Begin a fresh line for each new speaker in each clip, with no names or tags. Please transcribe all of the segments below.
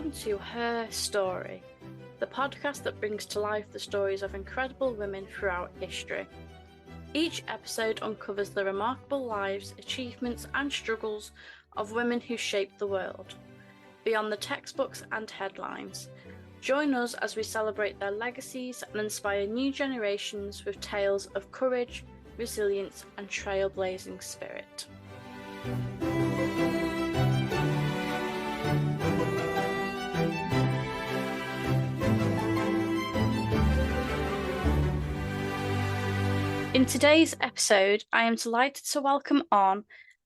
Welcome to Her Story, the podcast that brings to life the stories of incredible women throughout history. Each episode uncovers the remarkable lives, achievements, and struggles of women who shaped the world, beyond the textbooks and headlines. Join us as we celebrate their legacies and inspire new generations with tales of courage, resilience, and trailblazing spirit. In today's episode, I am delighted to welcome on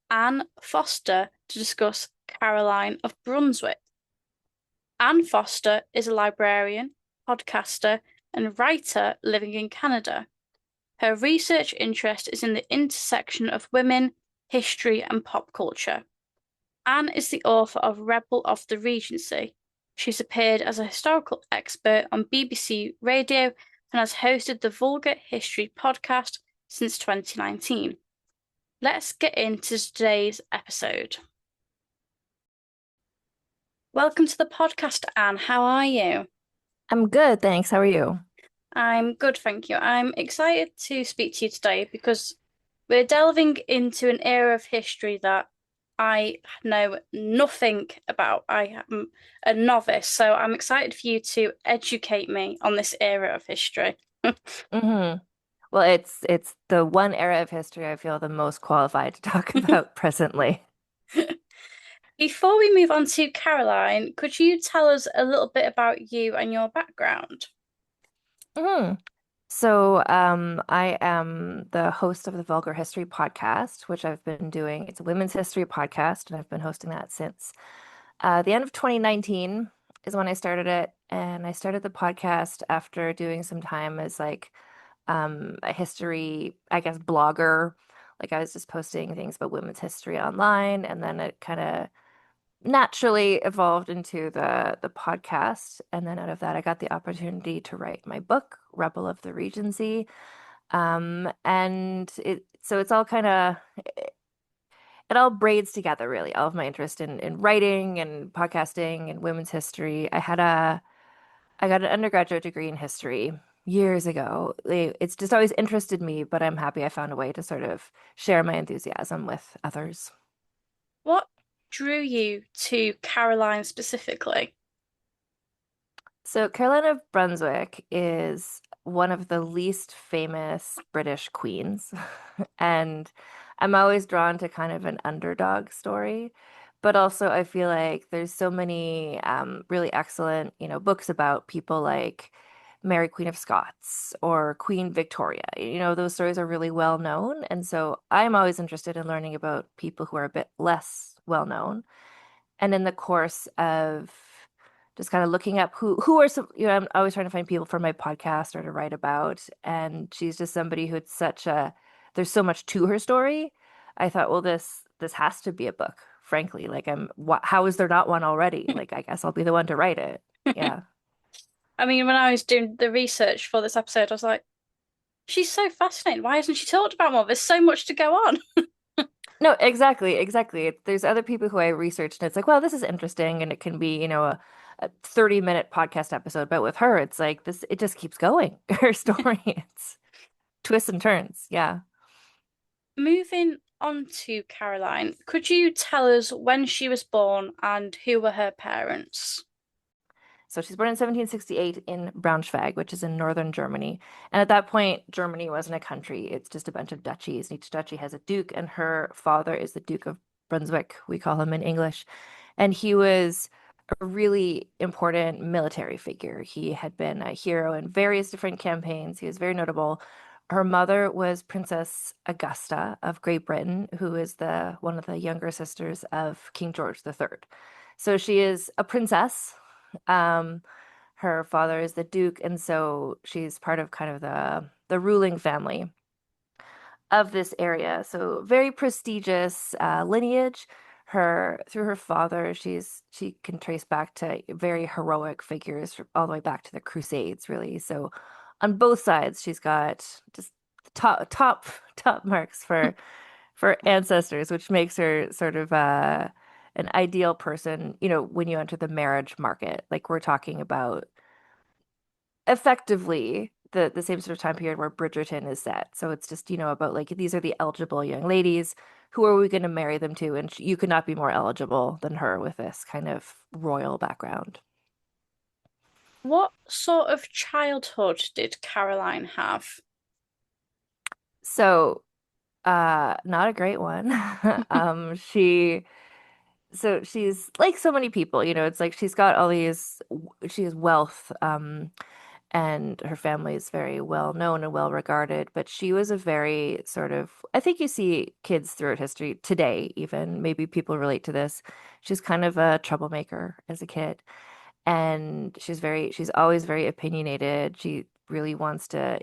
Anne Foster to discuss Caroline of Brunswick. Anne Foster is a librarian, podcaster, and writer living in Canada. Her research interest is in the intersection of women, history, and pop culture. Anne is the author of Rebel of the Regency. She's appeared as a historical expert on BBC Radio and has hosted the Vulgar History podcast since 2019. Let's get into today's episode. Welcome to the podcast, Anne. How are you?
I'm good, thanks. How are you?
I'm good, thank you. I'm excited to speak to you today because we're delving into an era of history that I know nothing about. I am a novice, so I'm excited for you to educate me on this era of history.
hmm Well, it's the one era of history I feel the most qualified to talk about presently.
Before we move on to Caroline, could you tell us a little bit about you and your background?
hmm I am the host of the Vulgar History podcast, which I've been doing. It's a women's history podcast, and I've been hosting that since the end of 2019 is when I started it. And I started the podcast after doing some time as a history, I guess, blogger. Like I was just posting things about women's history online, and then it kind of naturally evolved into the podcast. And then out of that, I got the opportunity to write my book, Rebel of the Regency. And it's all kind of it all braids together really, all of my interest in writing and podcasting and women's history. I got an undergraduate degree in history years ago. It's just always interested me, but I'm happy I found a way to sort of share my enthusiasm with others.
What drew you to Caroline specifically?
So, Caroline of Brunswick is one of the least famous British queens. And I'm always drawn to kind of an underdog story. But also, I feel like there's so many really excellent, books about people like Mary, Queen of Scots or Queen Victoria. Those stories are really well known. And so I'm always interested in learning about people who are a bit less well known. And in the course of just kind of looking up who are some, I'm always trying to find people for my podcast or to write about. And she's just somebody who it's there's so much to her story. I thought, well, this has to be a book, frankly. Like how is there not one already? Like, I guess I'll be the one to write it. Yeah.
I mean, when I was doing the research for this episode, I was like, she's so fascinating. Why hasn't she talked about more? There's so much to go on.
No, exactly, exactly. There's other people who I researched, and it's like, well, this is interesting, and it can be, a 30-minute podcast episode. But with her, it's like this, it just keeps going. Her story, it's twists and turns. Yeah.
Moving on to Caroline, could you tell us when she was born and who were her parents?
So she's born in 1768 in Braunschweig, which is in northern Germany. And at that point, Germany wasn't a country. It's just a bunch of duchies. And each duchy has a duke, and her father is the Duke of Brunswick. We call him in English. And he was a really important military figure. He had been a hero in various different campaigns. He was very notable. Her mother was Princess Augusta of Great Britain, who is the one of the younger sisters of King George III. So she is a princess. um, Her father is the Duke, and so she's part of kind of the ruling family of this area. So very prestigious lineage. Her through her father, she can trace back to very heroic figures all the way back to the Crusades, really. So on both sides, she's got just top marks for ancestors, which makes her sort of an ideal person, when you enter the marriage market. Like we're talking about effectively the same sort of time period where Bridgerton is set. So it's just, about like these are the eligible young ladies. Who are we going to marry them to? And you could not be more eligible than her with this kind of royal background.
What sort of childhood did Caroline have?
So, not a great one. She so she's like so many people, it's like she's got all these she has wealth, and her family is very well known and well regarded, but she was a very sort of, I think you see kids throughout history today, even maybe people relate to this. She's kind of a troublemaker as a kid, and she's always very opinionated. She really wants to,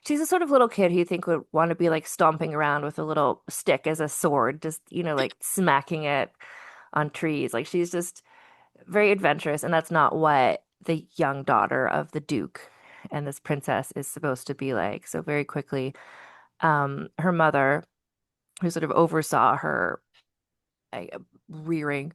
she's a sort of little kid who you think would want to be like stomping around with a little stick as a sword, just, like smacking it on trees. Like she's just very adventurous, and that's not what the young daughter of the Duke and this princess is supposed to be like. So very quickly, her mother, who sort of oversaw her rearing,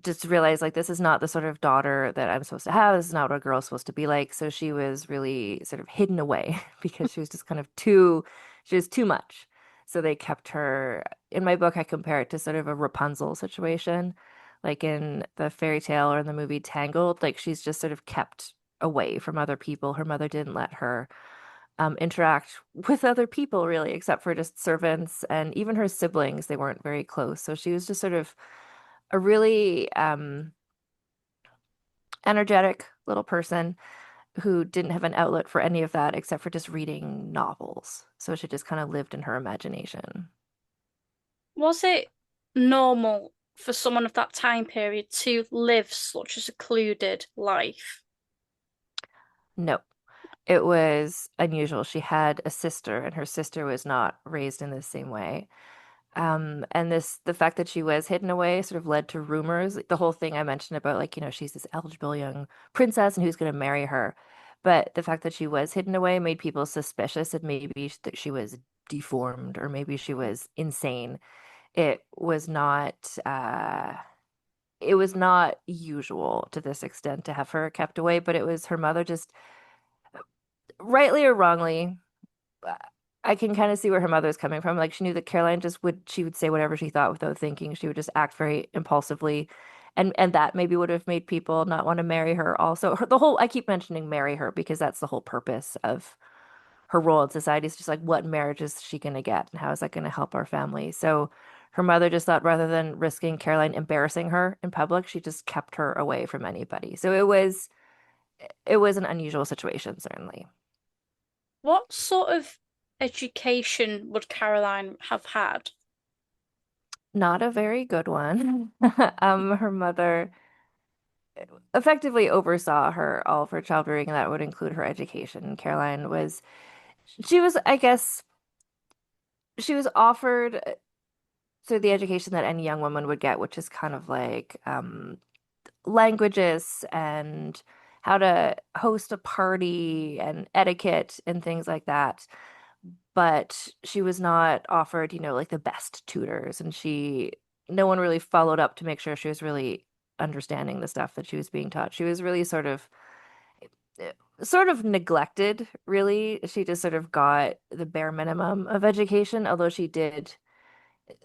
just realized like this is not the sort of daughter that I'm supposed to have. This is not what a girl's supposed to be like. So she was really sort of hidden away because she was just kind of she was too much. So they kept her, in my book, I compare it to sort of a Rapunzel situation. Like in the fairy tale or in the movie Tangled, like she's just sort of kept away from other people. Her mother didn't let her interact with other people really, except for just servants and even her siblings. They weren't very close. So she was just sort of a really energetic little person who didn't have an outlet for any of that except for just reading novels. So she just kind of lived in her imagination.
Was it normal for someone of that time period to live such a secluded life?
No, it was unusual. She had a sister, and her sister was not raised in the same way. And the fact that she was hidden away sort of led to rumors. Like, the whole thing I mentioned about like, she's this eligible young princess and who's going to marry her. But the fact that she was hidden away made people suspicious that maybe that she was deformed or maybe she was insane. It was not it was not usual to this extent to have her kept away, but it was her mother just rightly or wrongly. I can kind of see where her mother was coming from. Like she knew that Caroline she would say whatever she thought without thinking. She would just act very impulsively. And that maybe would have made people not want to marry her also. The whole I keep mentioning marry her because that's the whole purpose of her role in society is just like what marriage is she going to get and how is that going to help our family. So her mother just thought rather than risking Caroline embarrassing her in public, she just kept her away from anybody. So it was an unusual situation, certainly.
What sort of education would Caroline have had?
Not a very good one. Her mother effectively oversaw all of her child rearing, and that would include her education. She was, I guess, she was offered the education that any young woman would get, which is kind of like languages and how to host a party and etiquette and things like that. But she was not offered, like the best tutors, and no one really followed up to make sure she was really understanding the stuff that she was being taught. She was really sort of neglected, really. She just sort of got the bare minimum of education, although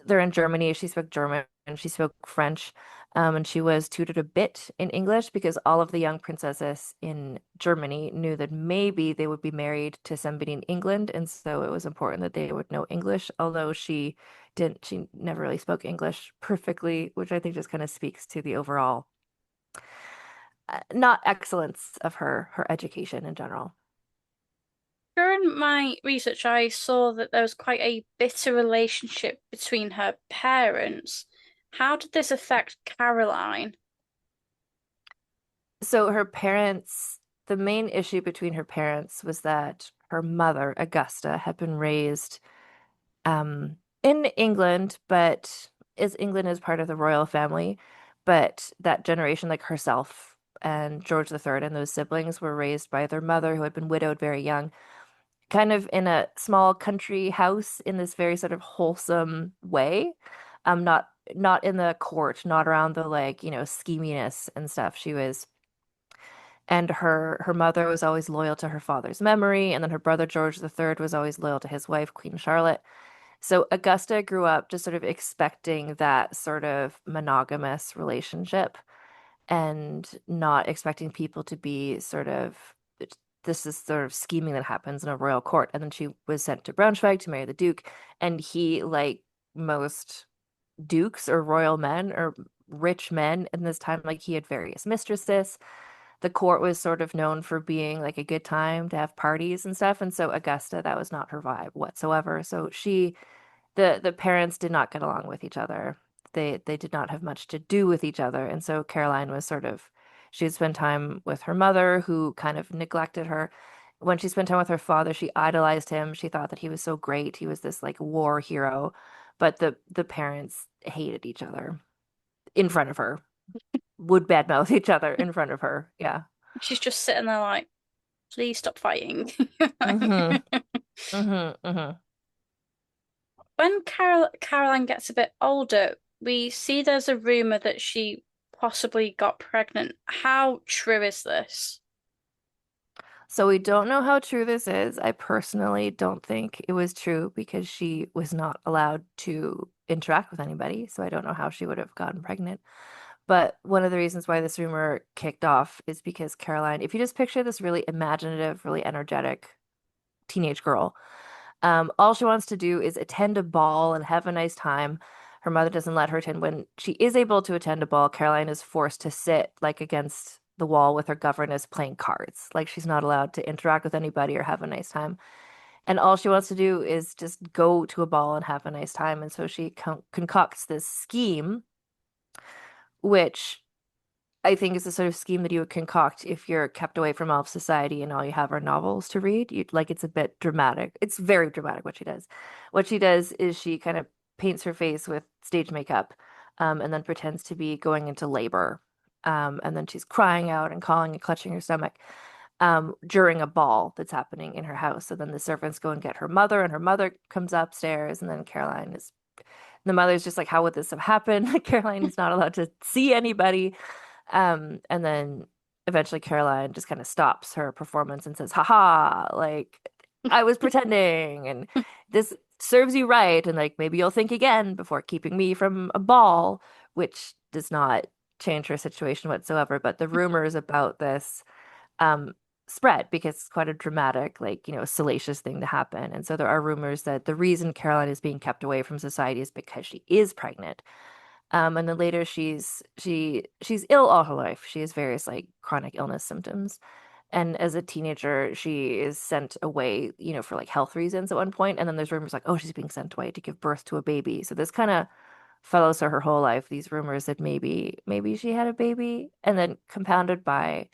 they're in Germany. She spoke German and she spoke French. And she was tutored a bit in English because all of the young princesses in Germany knew that maybe they would be married to somebody in England. And so it was important that they would know English, although she never really spoke English perfectly, which I think just kind of speaks to the overall not excellence of her education in general.
During my research, I saw that there was quite a bitter relationship between her parents. How did this affect Caroline?
So the main issue between her parents was that her mother, Augusta, had been raised in England, but England is part of the royal family. But that generation, like herself and George III and those siblings, were raised by their mother, who had been widowed very young, kind of in a small country house in this very sort of wholesome way. Not not in the court, not around the like, scheminess and stuff. And her mother was always loyal to her father's memory, and then her brother George III was always loyal to his wife, Queen Charlotte. So Augusta grew up just sort of expecting that sort of monogamous relationship and not expecting people to be sort of this is sort of scheming that happens in a royal court. And then she was sent to Braunschweig to marry the Duke, and he, like most dukes or royal men or rich men in this time, like he had various mistresses. The court was sort of known for being like a good time to have parties and stuff. And so Augusta, that was not her vibe whatsoever. So the parents did not get along with each other. They did not have much to do with each other. And so Caroline was sort of she had spent time with her mother, who kind of neglected her. When she spent time with her father, she idolized him. She thought that he was so great. He was this like war hero. But the parents hated each other in front of her, would badmouth each other in front of her. Yeah.
She's just sitting there like, please stop fighting.
Mm-hmm. Mm-hmm. Mm-hmm.
When Caroline gets a bit older, we see there's a rumor that she possibly got pregnant. How true is this?
So we don't know how true this is. I personally don't think it was true because she was not allowed to interact with anybody. So I don't know how she would have gotten pregnant. But one of the reasons why this rumor kicked off is because Caroline, if you just picture this really imaginative, really energetic teenage girl, all she wants to do is attend a ball and have a nice time. Her mother doesn't let her attend. When she is able to attend a ball, Caroline is forced to sit like against the wall with her governess playing cards. Like she's not allowed to interact with anybody or have a nice time. And all she wants to do is just go to a ball and have a nice time. And so she concocts this scheme, which I think is the sort of scheme that you would concoct if you're kept away from all of society and all you have are novels to read. You like it's a bit dramatic. It's very dramatic what she does. What she does is she kind of paints her face with stage makeup, and then pretends to be going into labor. And then she's crying out and calling and clutching her stomach during a ball that's happening in her house. So then the servants go and get her mother, and her mother comes upstairs, and then Caroline is the mother's just like, how would this have happened? Caroline is not allowed to see anybody. And then eventually Caroline just kind of stops her performance and says, haha, like I was pretending and this serves you right. And like maybe you'll think again before keeping me from a ball, which does not change her situation whatsoever. But the rumors about this um spread because it's quite a dramatic, like, salacious thing to happen. And so there are rumors that the reason Caroline is being kept away from society is because she is pregnant. And then later she's ill all her life. She has various like chronic illness symptoms. And as a teenager, she is sent away, for like health reasons at one point. And then there's rumors like, oh, she's being sent away to give birth to a baby. So this kind of follows her whole life, these rumors that maybe she had a baby, and then compounded by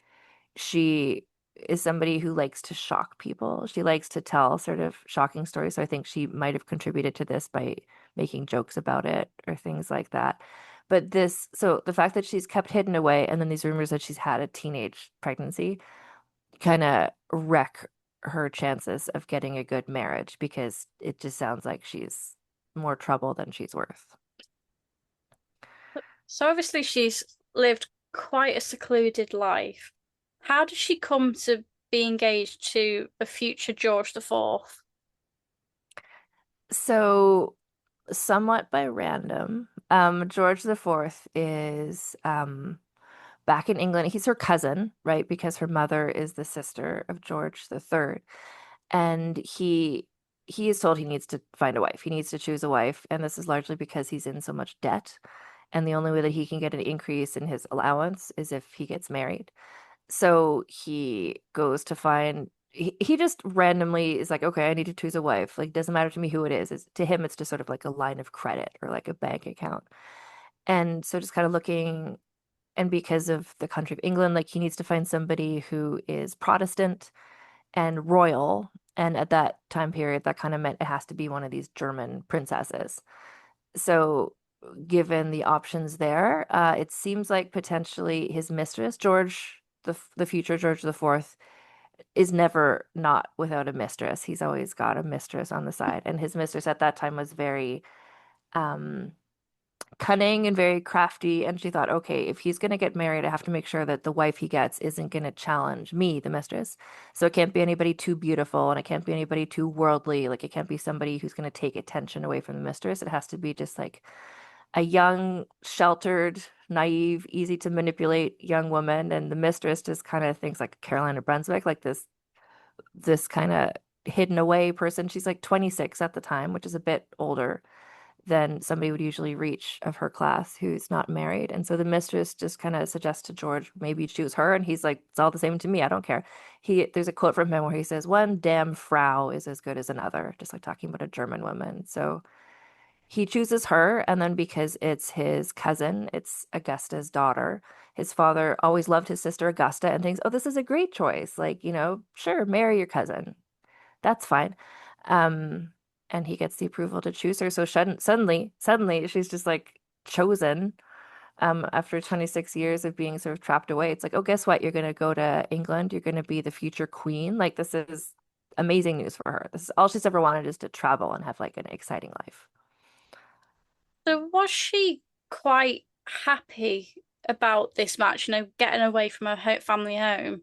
she is somebody who likes to shock people. She likes to tell sort of shocking stories. So I think she might have contributed to this by making jokes about it or things like that. But so the fact that she's kept hidden away and then these rumors that she's had a teenage pregnancy kind of wreck her chances of getting a good marriage because it just sounds like she's more trouble than she's worth.
So obviously she's lived quite a secluded life. How did she come to be engaged to a future George IV?
So somewhat by random. George IV is back in England. He's her cousin, right? Because her mother is the sister of George III. And he is told he needs to find a wife. He needs to choose a wife, and this is largely because he's in so much debt. And the only way that he can get an increase in his allowance is if he gets married. So he goes to find he just randomly is like, okay, I need to choose a wife. Like, doesn't matter to me who it is. To him, it's just sort of like a line of credit or like a bank account. And so just kind of looking, and because of the country of England, like he needs to find somebody who is Protestant and royal. And at that time period, that kind of meant it has to be one of these German princesses. So given the options there, it seems like potentially his mistress, the future George IV, is never not without a mistress. He's always got a mistress on the side. And his mistress at that time was very um cunning and very crafty. And she thought, okay, if he's going to get married, I have to make sure that the wife he gets isn't going to challenge me, the mistress. So it can't be anybody too beautiful and it can't be anybody too worldly. Like it can't be somebody who's going to take attention away from the mistress. It has to be just like a young, sheltered, naive, easy to manipulate young woman. And the mistress just kind of thinks like Caroline of Brunswick, like this kind of hidden away person. She's like 26 at the time, which is a bit older than somebody would usually reach of her class who's not married. And so the mistress just kind of suggests to George maybe choose her, and he's like, "It's all the same to me. I don't care." There's a quote from him where he says, "One damn Frau is as good as another," just like talking about a German woman. So he chooses her, and then because it's his cousin, it's Augusta's daughter. His father always loved his sister Augusta and thinks, "Oh, this is a great choice. Like, sure, marry your cousin. That's fine." Um, and he gets the approval to choose her. So suddenly, she's just like chosen. After 26 years of being sort of trapped away, it's like, oh, guess what? You're gonna go to England. You're gonna be the future queen. Like this is amazing news for her. This is all she's ever wanted is to travel and have like an exciting life.
So was she quite happy about this match, getting away from her family home?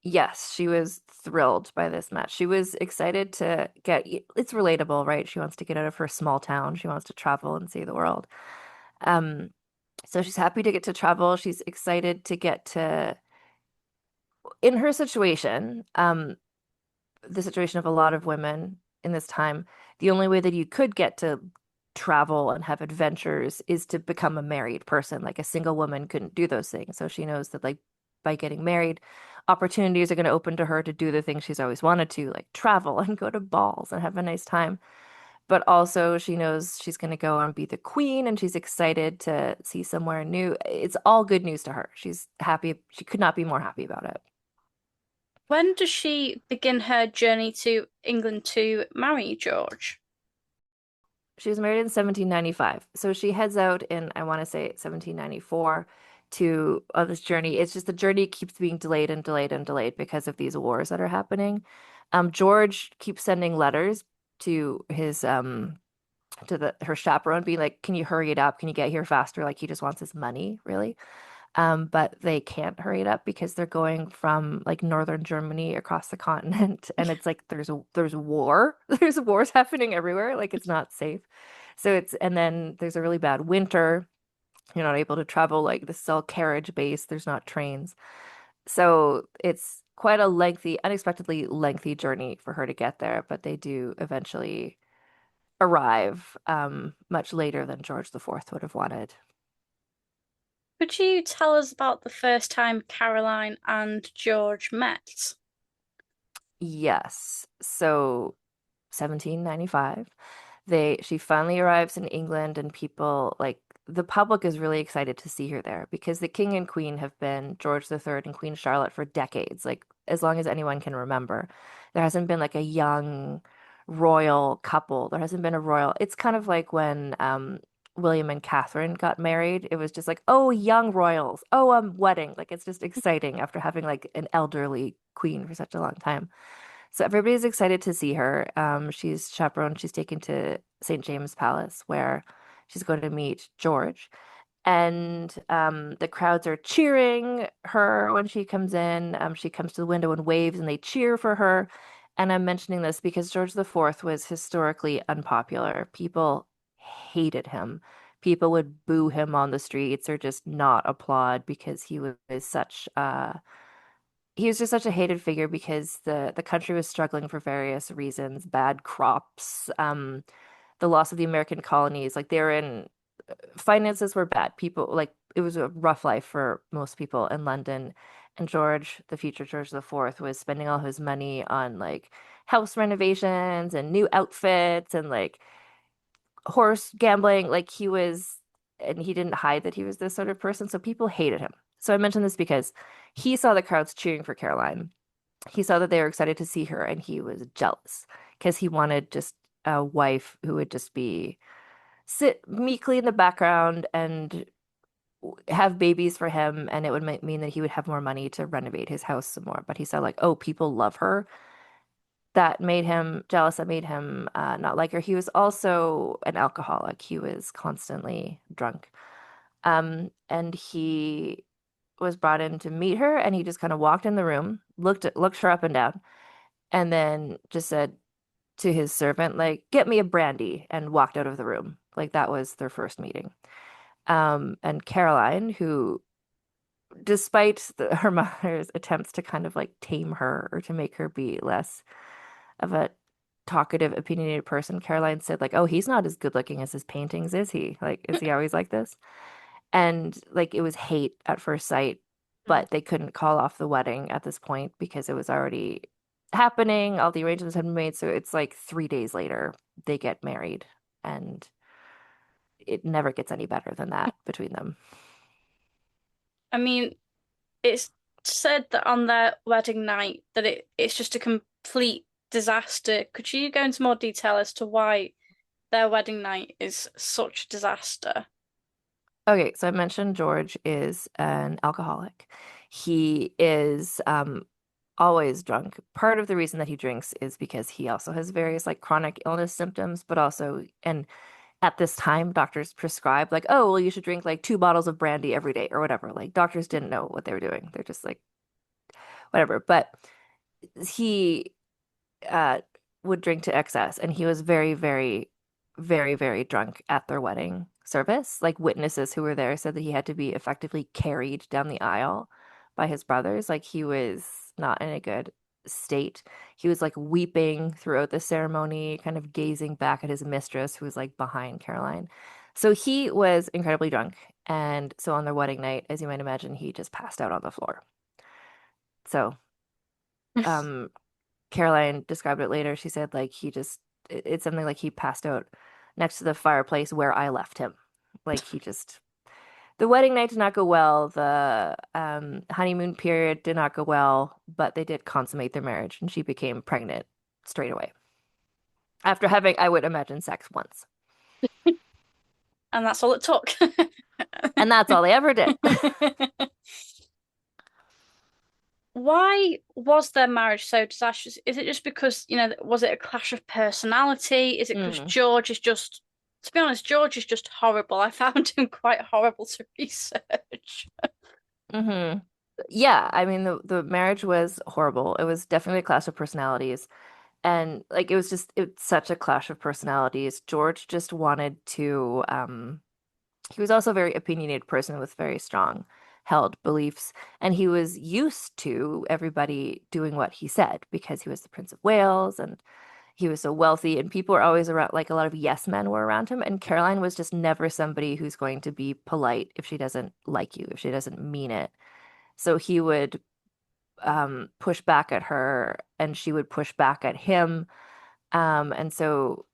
Yes, she was thrilled by this match. She was excited to it's relatable, right? She wants to get out of her small town. She wants to travel and see the world. Um, so she's happy to get to travel. She's excited to get to, in her situation, the situation of a lot of women in this time, the only way that you could get to travel and have adventures is to become a married person. Like a single woman couldn't do those things. So she knows that like by getting married, opportunities are going to open to her to do the things she's always wanted to, like travel and go to balls and have a nice time. But also she knows she's going to go and be the queen and she's excited to see somewhere new. It's all good news to her. She's happy. She could not be more happy about it.
When does she begin her journey to England to marry George?
She was married in 1795. So she heads out in, I want to say 1794 to on this journey. It's just the journey keeps being delayed and delayed and delayed because of these wars that are happening. George keeps sending letters to his to the her chaperone being like, "Can you hurry it up? Can you get here faster?" Like he just wants his money, really. But they can't hurry it up because they're going from like northern Germany across the continent, and it's like there's war, there's wars happening everywhere. Like it's not safe. So and then there's a really bad winter. You're not able to travel. Like this is all carriage based. There's not trains. So it's quite a lengthy, unexpectedly lengthy journey for her to get there. But they do eventually arrive, much later than George IV would have wanted.
Could you tell us about the first time Caroline and George met?
Yes. So 1795. She finally arrives in England and people like the public is really excited to see her there because the king and queen have been George III and Queen Charlotte for decades, like as long as anyone can remember. There hasn't been like a young royal couple. There hasn't been a royal. It's kind of like when William and Catherine got married. It was just like, oh, young royals. Oh, wedding. Like it's just exciting after having like an elderly queen for such a long time. So everybody's excited to see her. She's chaperoned. She's taken to St. James Palace where she's going to meet George. And the crowds are cheering her when she comes in. She comes to the window and waves, and they cheer for her. And I'm mentioning this because George IV was historically unpopular. People hated him. People would boo him on the streets or just not applaud because he was just such a hated figure because the country was struggling for various reasons, bad crops, the loss of the American colonies. Like they were in finances were bad. People like it was a rough life for most people in London. And George, the future George IV, was spending all his money on like house renovations and new outfits and like horse gambling. And he didn't hide that he was this sort of person. So people hated him. So I mention this because he saw the crowds cheering for Caroline. He saw that they were excited to see her and he was jealous because he wanted just a wife who would just be sit meekly in the background and have babies for him, and it would mean that he would have more money to renovate his house some more. But he said like, oh, people love her. that made him jealous, that made him not like her. He was also an alcoholic. He was constantly drunk. And he was brought in to meet her, and he just kind of walked in the room, looked her up and down, and then just said to his servant, like, "Get me a brandy," and walked out of the room. Like that was their first meeting. And Caroline, who, despite her mother's attempts to kind of like tame her or to make her be less of a talkative, opinionated person, Caroline said, like, "Oh, he's not as good looking as his paintings, is he? Like, is he always like this?" And like it was hate at first sight, but they couldn't call off the wedding at this point because it was already happening. All the arrangements had been made. So it's like 3 days later, they get married, and it never gets any better than that between them.
I mean, it's said that on their wedding night that it's just a complete disaster. Could you go into more detail as to why their wedding night is such a disaster?
Okay, so I mentioned George is an alcoholic. He is always drunk. Part of the reason that he drinks is because he also has various like chronic illness symptoms, but also, and at this time, doctors prescribe like, oh, well, you should drink like 2 bottles of brandy every day or whatever. Like doctors didn't know what they were doing. They're just like, whatever. But he uh, would drink to excess, and he was very, very, very, very drunk at their wedding service. Like witnesses who were there said that he had to be effectively carried down the aisle by his brothers. Like he was not in a good state. He was like weeping throughout the ceremony, kind of gazing back at his mistress, who was like behind Caroline. So he was incredibly drunk. And so on their wedding night, as you might imagine, he just passed out on the floor. So, um, Caroline described it later. She said like it's something like he passed out next to the fireplace where I left him. Like he just the wedding night did not go well. The honeymoon period did not go well, but they did consummate their marriage, and she became pregnant straight away after having, I would imagine, sex once.
And that's all it took.
And that's all they ever did.
Why was their marriage so disastrous? Is it just because, was it a clash of personality? Is it because
Mm.
George is just, to be honest, George is just horrible. I found him quite horrible to research.
Hmm. Yeah, I mean the marriage was horrible. It was definitely a clash of personalities. And like it was just it's such a clash of personalities. George just wanted to he was also a very opinionated person with very strong held beliefs, and he was used to everybody doing what he said because he was the Prince of Wales and he was so wealthy, and people were always around, like a lot of yes men were around him, and Caroline was just never somebody who's going to be polite if she doesn't like you, if she doesn't mean it. So he would push back at her and she would push back at him. And so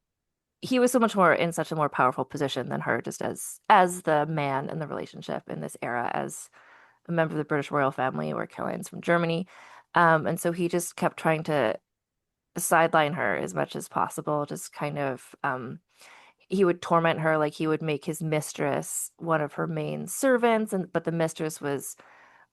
he was so much more in such a more powerful position than her, just as the man in the relationship in this era, as a member of the British royal family, where Caroline's from Germany. And so he just kept trying to sideline her as much as possible, just kind of he would torment her, like he would make his mistress one of her main servants, and but the mistress was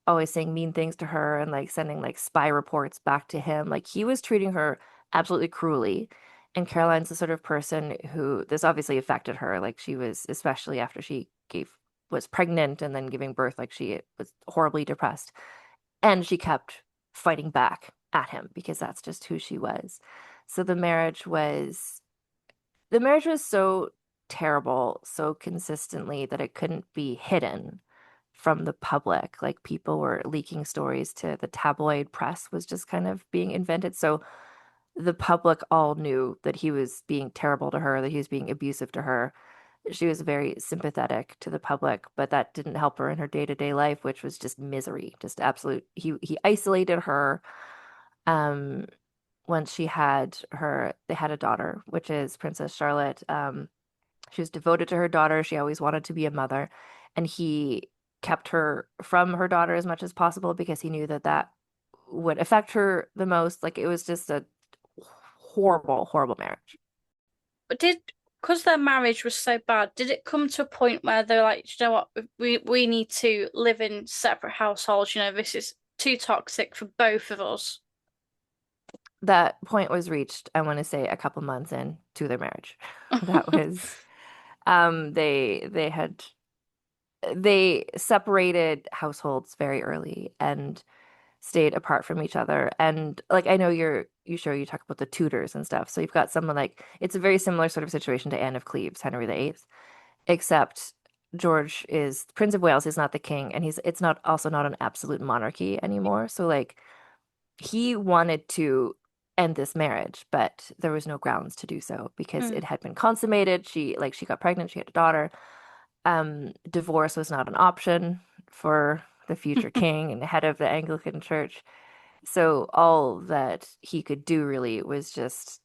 always saying mean things to her and like sending like spy reports back to him. Like he was treating her absolutely cruelly. And Caroline's the sort of person who this obviously affected her. Like she was, especially after she was pregnant and then giving birth, like she was horribly depressed. And she kept fighting back at him because that's just who she was. So the marriage was so terrible so consistently that it couldn't be hidden from the public. Like people were leaking stories to the tabloid press was just kind of being invented. So the public all knew that he was being terrible to her, that he was being abusive to her. She was very sympathetic to the public, but that didn't help her in her day-to-day life, which was just misery, just absolute. He isolated her. Um, Once they had a daughter, which is Princess Charlotte. She was devoted to her daughter. She always wanted to be a mother, and he kept her from her daughter as much as possible because he knew that that would affect her the most. Like it was just a horrible, horrible marriage.
But because their marriage was so bad, did it come to a point where they're like, you know what, we need to live in separate households, this is too toxic for both of us?
that point was reached, I want to say a couple months into their marriage. That was they separated households very early and stayed apart from each other. And like I know you talk about the Tudors and stuff. So you've got someone like it's a very similar sort of situation to Anne of Cleves, Henry VIII, except George is Prince of Wales is not the king, and it's not also not an absolute monarchy anymore. So like he wanted to end this marriage, but there was no grounds to do so because
Mm.
it had been consummated. She got pregnant, she had a daughter. Divorce was not an option for the future king and head of the Anglican Church. So all that he could do really was just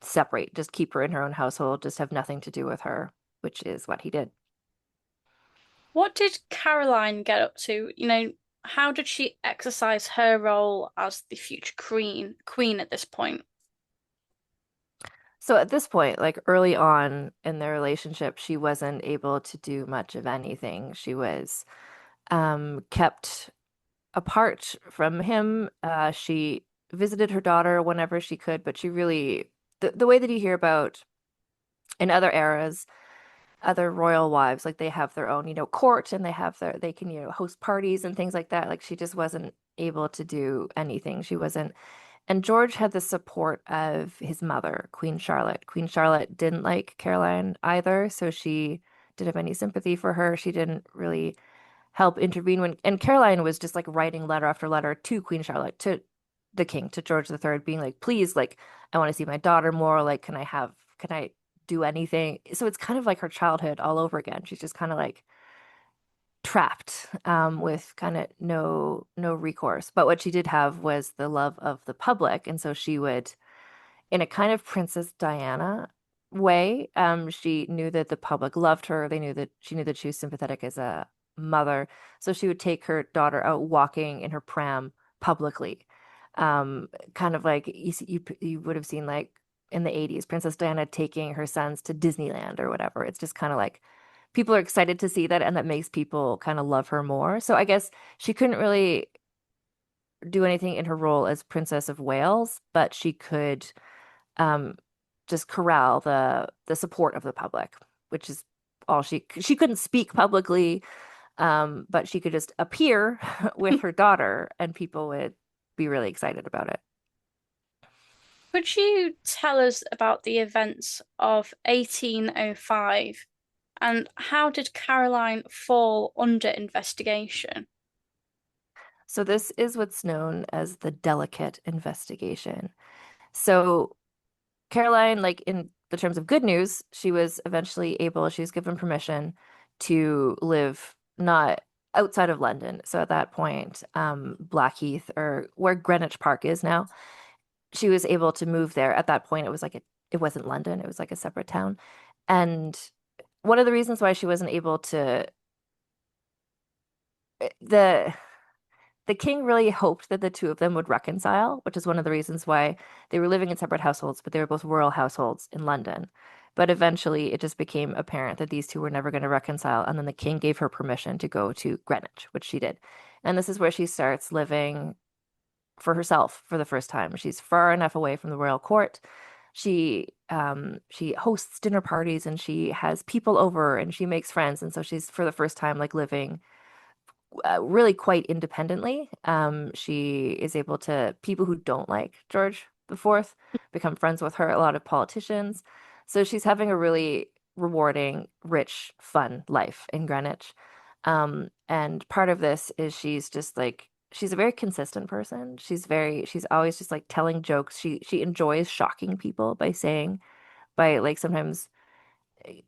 separate, just keep her in her own household, just have nothing to do with her, which is what he did.
What did Caroline get up to? How did she exercise her role as the future queen at this point?
So at this point, like early on in their relationship, she wasn't able to do much of anything. She was kept apart from him. She visited her daughter whenever she could, but she really, the way that you hear about in other eras, other royal wives, like they have their own, court and they can, host parties and things like that. Like she just wasn't able to do anything. She wasn't and George had the support of his mother, Queen Charlotte. Queen Charlotte didn't like Caroline either, so she didn't have any sympathy for her. She didn't really help intervene and Caroline was just like writing letter after letter to Queen Charlotte, to the king, to George III, being like, please, like, I want to see my daughter more. Like, can I do anything? So it's kind of like her childhood all over again. She's just kind of like trapped with kind of no recourse. But what she did have was the love of the public, and so she would, in a kind of Princess Diana way, she knew that the public loved her. She knew that she was sympathetic as a mother, so she would take her daughter out walking in her pram publicly, kind of like you would have seen like in the 80s, Princess Diana taking her sons to Disneyland or whatever. It's just kind of like people are excited to see that, and that makes people kind of love her more. So I guess she couldn't really do anything in her role as Princess of Wales, but she could um, just corral the support of the public, which is all she couldn't speak publicly, but she could just appear with her daughter, and people would be really excited about it.
Could you tell us about the events of 1805 and how did Caroline fall under investigation?
So this is what's known as the delicate investigation. So Caroline, like in the terms of good news, she was given permission to live not outside of London. So at that point, Blackheath, or where Greenwich Park is now, she was able to move there. At that point, it wasn't London, it was like a separate town. And one of the reasons why she wasn't able to, the the king really hoped that the two of them would reconcile, which is one of the reasons why they were living in separate households, but they were both royal households in London. But eventually, it just became apparent that these two were never going to reconcile. And then the king gave her permission to go to Greenwich, which she did. And this is where she starts living for herself for the first time. She's far enough away from the royal court. She hosts dinner parties and she has people over and she makes friends. And so she's for the first time like living really quite independently. She is able to, people who don't like George the Fourth become friends with her, a lot of politicians. So she's having a really rewarding, rich, fun life in Greenwich. And part of this is she's a very consistent person. She's always just like telling jokes. She enjoys shocking people by like sometimes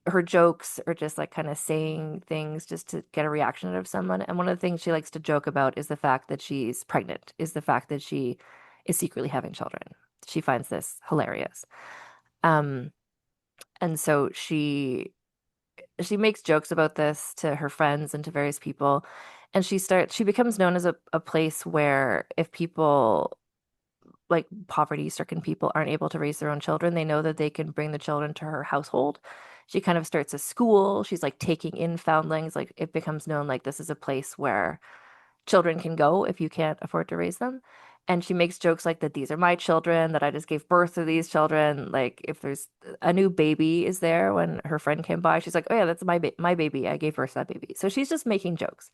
her jokes are just like kind of saying things just to get a reaction out of someone. And one of the things she likes to joke about is the fact that she's pregnant, is the fact that she is secretly having children. She finds this hilarious. Um, and so she makes jokes about this to her friends and to various people. And she becomes known as a place where if people like poverty-stricken people aren't able to raise their own children, they know that they can bring the children to her household. She kind of starts a school. She's like taking in foundlings. Like it becomes known like this is a place where children can go if you can't afford to raise them. And she makes jokes like that these are my children, that I just gave birth to these children. Like if there's a new baby is there when her friend came by, she's like, "Oh yeah, that's my baby. I gave birth to that baby." So she's just making jokes.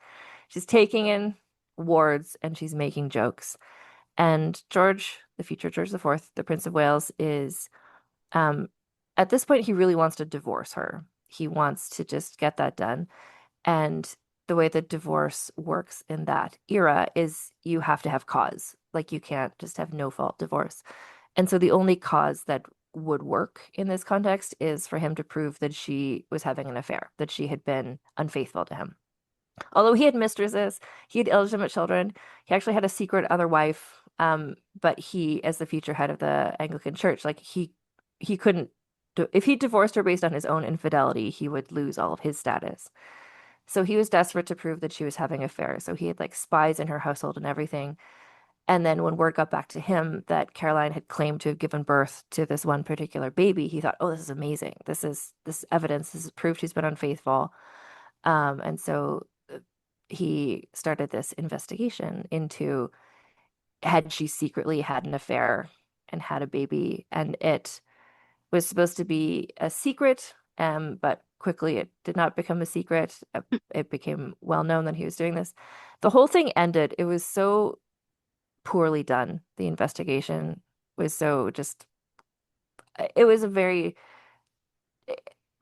She's taking in wards and she's making jokes. And George, the future George IV, the Prince of Wales, is um at this point he really wants to divorce her. He wants to just get that done. And the way that divorce works in that era is you have to have cause. Like you can't just have no fault divorce. And so the only cause that would work in this context is for him to prove that she was having an affair, that she had been unfaithful to him. Although he had mistresses, he had illegitimate children. He actually had a secret other wife. But he, as the future head of the Anglican Church, like he couldn't. If he divorced her based on his own infidelity, he would lose all of his status. So he was desperate to prove that she was having affairs. So he had like spies in her household and everything. And then when word got back to him that Caroline had claimed to have given birth to this one particular baby, he thought, "Oh, this is amazing. This evidence. This is proof she's been unfaithful." And so he started this investigation into had she secretly had an affair and had a baby, and it was supposed to be a secret, but quickly it did not become a secret. It became well known that he was doing this. The whole thing ended. It was so poorly done. The investigation was so just, it was a very,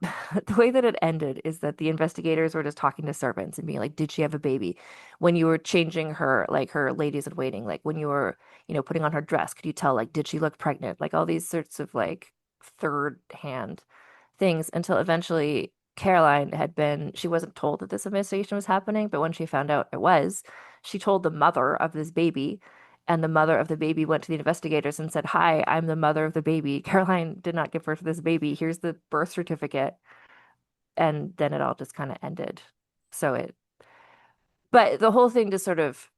the way that it ended is that the investigators were just talking to servants and being like, did she have a baby? When you were changing her, like her ladies in waiting, like when you were, putting on her dress, could you tell, like, did she look pregnant? Like all these sorts of like third hand things until eventually Caroline she wasn't told that this investigation was happening, but when she found out it was, she told the mother of this baby. And the mother of the baby went to the investigators and said, "Hi, I'm the mother of the baby. Caroline did not give birth to this baby. Here's the birth certificate." And then it all just kind of ended. So but the whole thing just sort of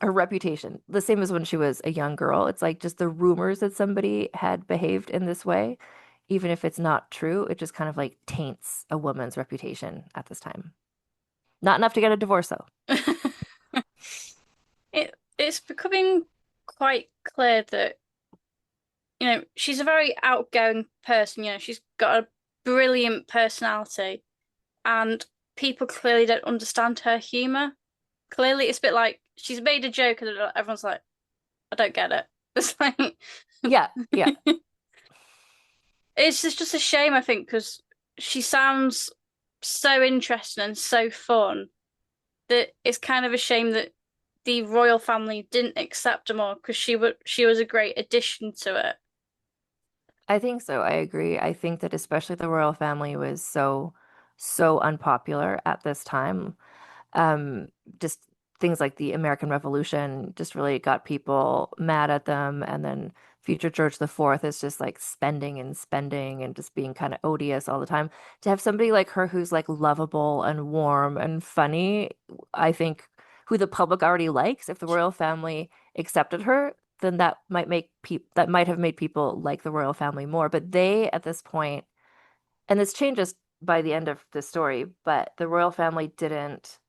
her reputation, the same as when she was a young girl. It's like just the rumors that somebody had behaved in this way, even if it's not true, it just kind of like taints a woman's reputation at this time. Not enough to get a divorce, though.
It's becoming quite clear that, she's a very outgoing person, she's got a brilliant personality, and people clearly don't understand her humor. Clearly, it's a bit like she's made a joke and everyone's like, I don't get it. It's like
Yeah, yeah.
it's just a shame, I think, because she sounds so interesting and so fun that it's kind of a shame that the royal family didn't accept her more because she was a great addition to it.
I think so. I agree. I think that especially the royal family was so unpopular at this time. um, just things like the American Revolution just really got people mad at them. And then future George IV is just like spending and spending and just being kind of odious all the time. To have somebody like her who's like lovable and warm and funny, I think who the public already likes, if the royal family accepted her, then that might have made people like the royal family more. But they at this point, and this changes by the end of the story, but the royal family didn't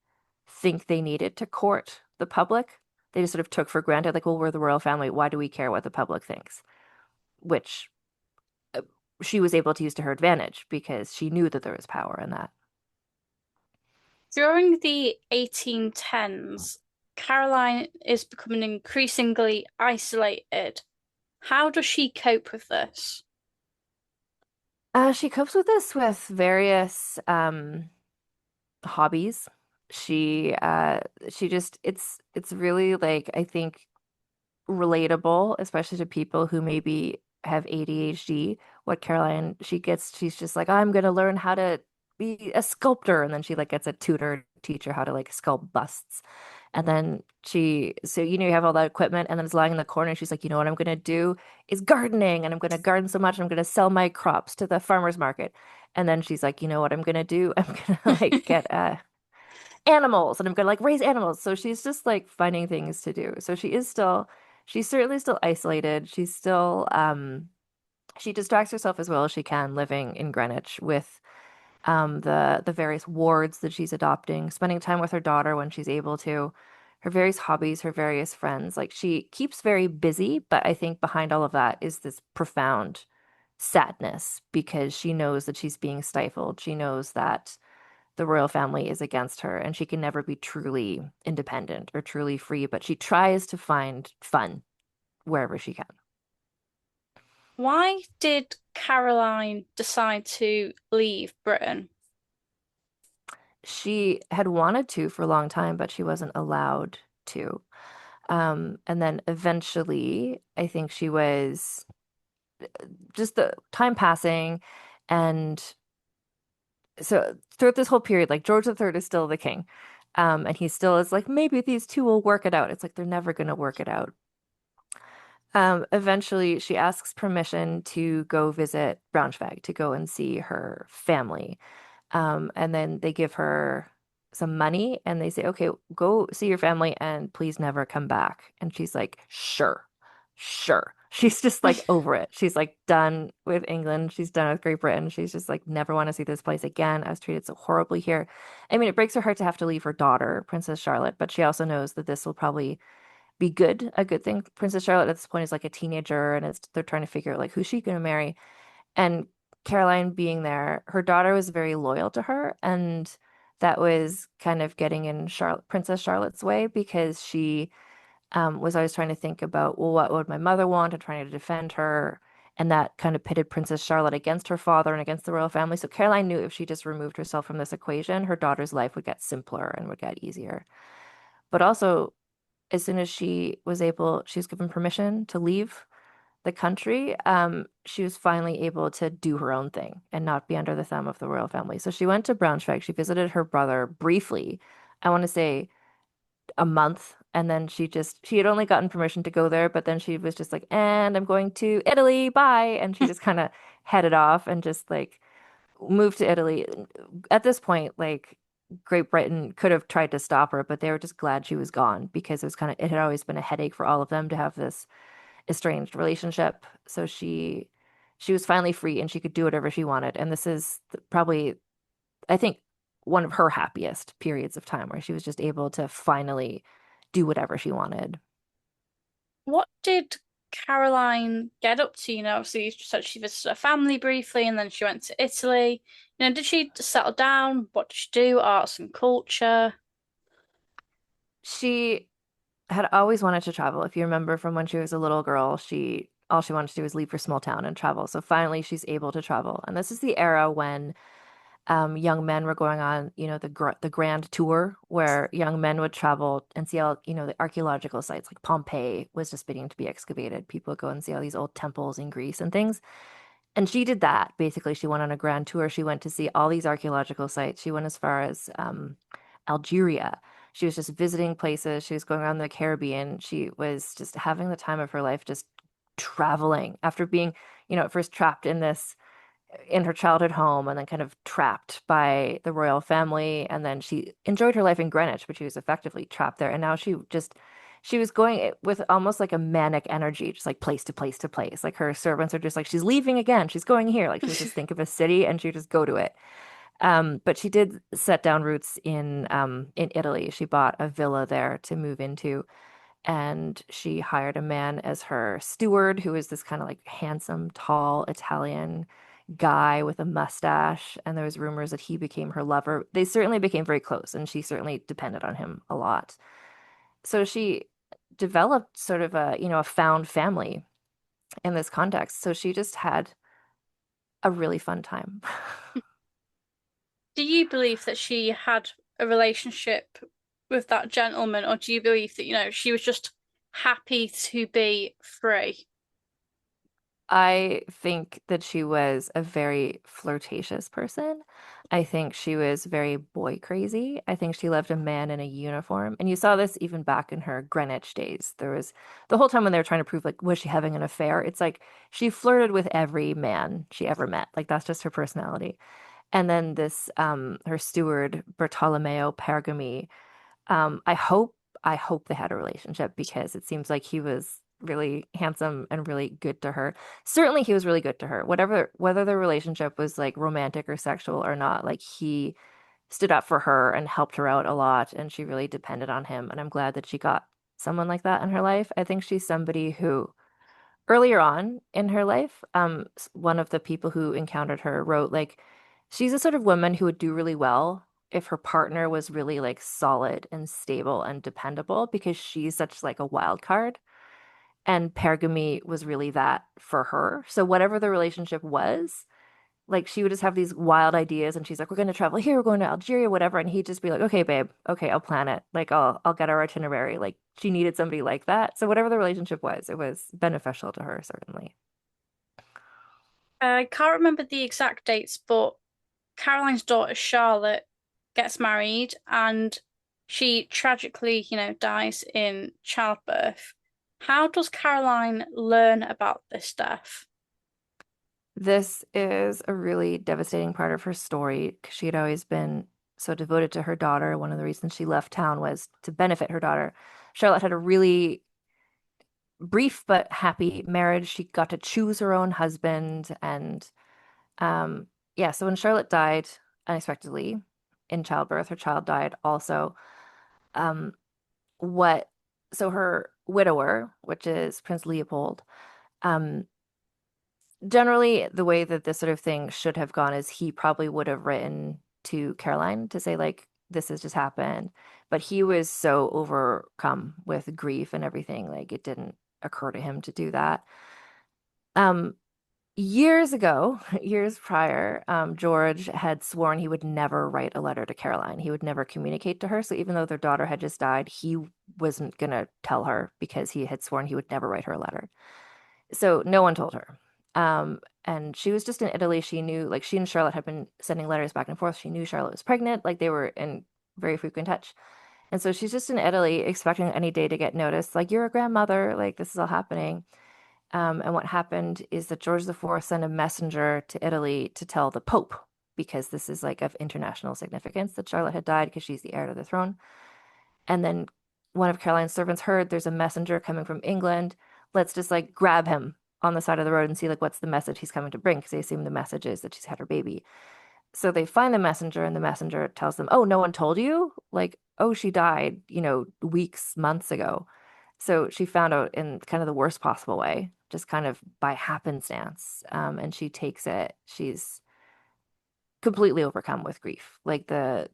think they needed to court the public. They just sort of took for granted, like, well, we're the royal family. Why do we care what the public thinks? Which uh, she was able to use to her advantage because she knew that there was power in that.
During the 1810s, Caroline is becoming increasingly isolated. How does she cope with this?
She copes with this with various hobbies. She just it's really like I think relatable, especially to people who maybe have ADHD. What Caroline, she's just like, I'm gonna learn how to be a sculptor, and then she like gets a tutor to teach her how to like sculpt busts. And then so you have all that equipment, and then it's lying in the corner. She's like, you know what I'm gonna do is gardening, and I'm gonna garden so much, I'm gonna sell my crops to the farmer's market. And then she's like, you know what I'm gonna do? I'm gonna like get animals and I'm gonna like raise animals. So she's just like finding things to do. So she's certainly still isolated. She distracts herself as well as she can living in Greenwich with the various wards that she's adopting, spending time with her daughter when she's able to. her various hobbies, her various friends. Like she keeps very busy, but I think behind all of that is this profound sadness because she knows that she's being stifled. She knows that the royal family is against her and she can never be truly independent or truly free, but she tries to find fun wherever she can.
Why did Caroline decide to leave Britain?
She had wanted to for a long time, but she wasn't allowed to. And then eventually, I think she was just the time passing. And so throughout this whole period, like George III is still the king. And he still is like, maybe these two will work it out. It's like they're never going to work it out. Eventually, she asks permission to go visit Braunschweig to go and see her family. And then they give her some money and they say, okay, go see your family and please never come back. And she's like, sure, sure. She's just like over it. She's like done with England. She's done with Great Britain. She's just like, never want to see this place again. I was treated so horribly here. I mean, it breaks her heart to have to leave her daughter, Princess Charlotte, but she also knows that this will probably be good, a good thing. Princess Charlotte at this point is like a teenager and they're trying to figure out like who's she gonna marry. And Caroline being there, her daughter was very loyal to her, and that was kind of getting in Princess Charlotte's way because she was always trying to think about, well, what would my mother want and trying to defend her. And that kind of pitted Princess Charlotte against her father and against the royal family. So Caroline knew if she just removed herself from this equation, her daughter's life would get simpler and would get easier. But also, as soon as she was given permission to leave the country, she was finally able to do her own thing and not be under the thumb of the royal family. So she went to Braunschweig. She visited her brother briefly. I want to say a month. And then she had only gotten permission to go there, but then she was just like, and I'm going to Italy, bye. And she just kind of headed off and just like moved to Italy. At this point, like Great Britain could have tried to stop her, but they were just glad she was gone because it had always been a headache for all of them to have this estranged relationship. So she was finally free and she could do whatever she wanted. And this is probably, I think, one of her happiest periods of time where she was just able to finally do whatever she wanted.
What did Caroline get up to? Obviously, she said she visited her family briefly and then she went to Italy. Did she settle down? What did she do? Arts and culture?
She had always wanted to travel. If you remember from when she was a little girl, she all she wanted to do was leave her small town and travel. So finally she's able to travel. And this is the era when young men were going on, the grand tour where young men would travel and see all, the archaeological sites like Pompeii was just beginning to be excavated. People would go and see all these old temples in Greece and things. And she did that. Basically, she went on a grand tour. She went to see all these archaeological sites. She went as far as Algeria. She was just visiting places. She was going around the Caribbean. She was just having the time of her life, just traveling after being, at first trapped in her childhood home and then kind of trapped by the royal family. And then she enjoyed her life in Greenwich, but she was effectively trapped there. And now she was going with almost like a manic energy, just like place to place to place. Like her servants are just like, she's leaving again. She's going here. Like she would just think of a city and she would just go to it. But she did set down roots in Italy. She bought a villa there to move into, and she hired a man as her steward, who is this kind of like handsome, tall Italian guy with a mustache. And there was rumors that he became her lover. They certainly became very close, and she certainly depended on him a lot. So she developed sort of a found family in this context. So she just had a really fun time.
Do you believe that she had a relationship with that gentleman, or do you believe that, she was just happy to be free?
I think that she was a very flirtatious person. I think she was very boy crazy. I think she loved a man in a uniform. And you saw this even back in her Greenwich days. There was the whole time when they were trying to prove, like, was she having an affair? It's like she flirted with every man she ever met. Like, that's just her personality. And then her steward, Bartolomeo Pergami, I hope they had a relationship because it seems like he was really handsome and really good to her. Certainly he was really good to her. Whether the relationship was like romantic or sexual or not, like stood up for her and helped her out a lot, and she really depended on him. And I'm glad that she got someone like that in her life. I think she's somebody who earlier on in her life, one of the people who encountered her wrote like she's a sort of woman who would do really well if her partner was really like solid and stable and dependable because she's such like a wild card. And Pergamy was really that for her. So whatever the relationship was, like she would just have these wild ideas and she's like, we're going to travel here, we're going to Algeria, whatever. And he'd just be like, okay, babe, okay, I'll plan it. Like I'll get our itinerary. Like she needed somebody like that. So whatever the relationship was, it was beneficial to her, certainly.
I can't remember the exact dates, but Caroline's daughter Charlotte gets married and she tragically, dies in childbirth. How does Caroline learn about this death?
This is a really devastating part of her story because she had always been so devoted to her daughter. One of the reasons she left town was to benefit her daughter. Charlotte had a really brief but happy marriage. She got to choose her own husband. And yeah, so when Charlotte died unexpectedly in childbirth, her child died also. Um, what, so her widower, which is Prince Leopold, um, generally the way that this sort of thing should have gone is he probably would have written to Caroline to say like this has just happened, but he was so overcome with grief and everything like it didn't occur to him to do that. um Years ago, years prior, George had sworn he would never write a letter to Caroline. He would never communicate to her. So even though their daughter had just died, he wasn't gonna tell her because he had sworn he would never write her a letter. So no one told her. And she was just in Italy. She knew, like, she and Charlotte had been sending letters back and forth. She knew Charlotte was pregnant. Like, they were in very frequent touch. And so she's just in Italy, expecting any day to get noticed. Like, you're a grandmother. Like, this is all happening. And what happened is that George IV sent a messenger to Italy to tell the Pope, because this is like of international significance that Charlotte had died because she's the heir to the throne. And then one of Caroline's servants heard there's a messenger coming from England. Let's just like grab him on the side of the road and see like what's the message he's coming to bring because they assume the message is that she's had her baby. So they find the messenger and the messenger tells them, "Oh, no one told you? Like, oh, she died, weeks, months ago." So she found out in kind of the worst possible way, just kind of by happenstance. And she takes it. She's completely overcome with grief. Like the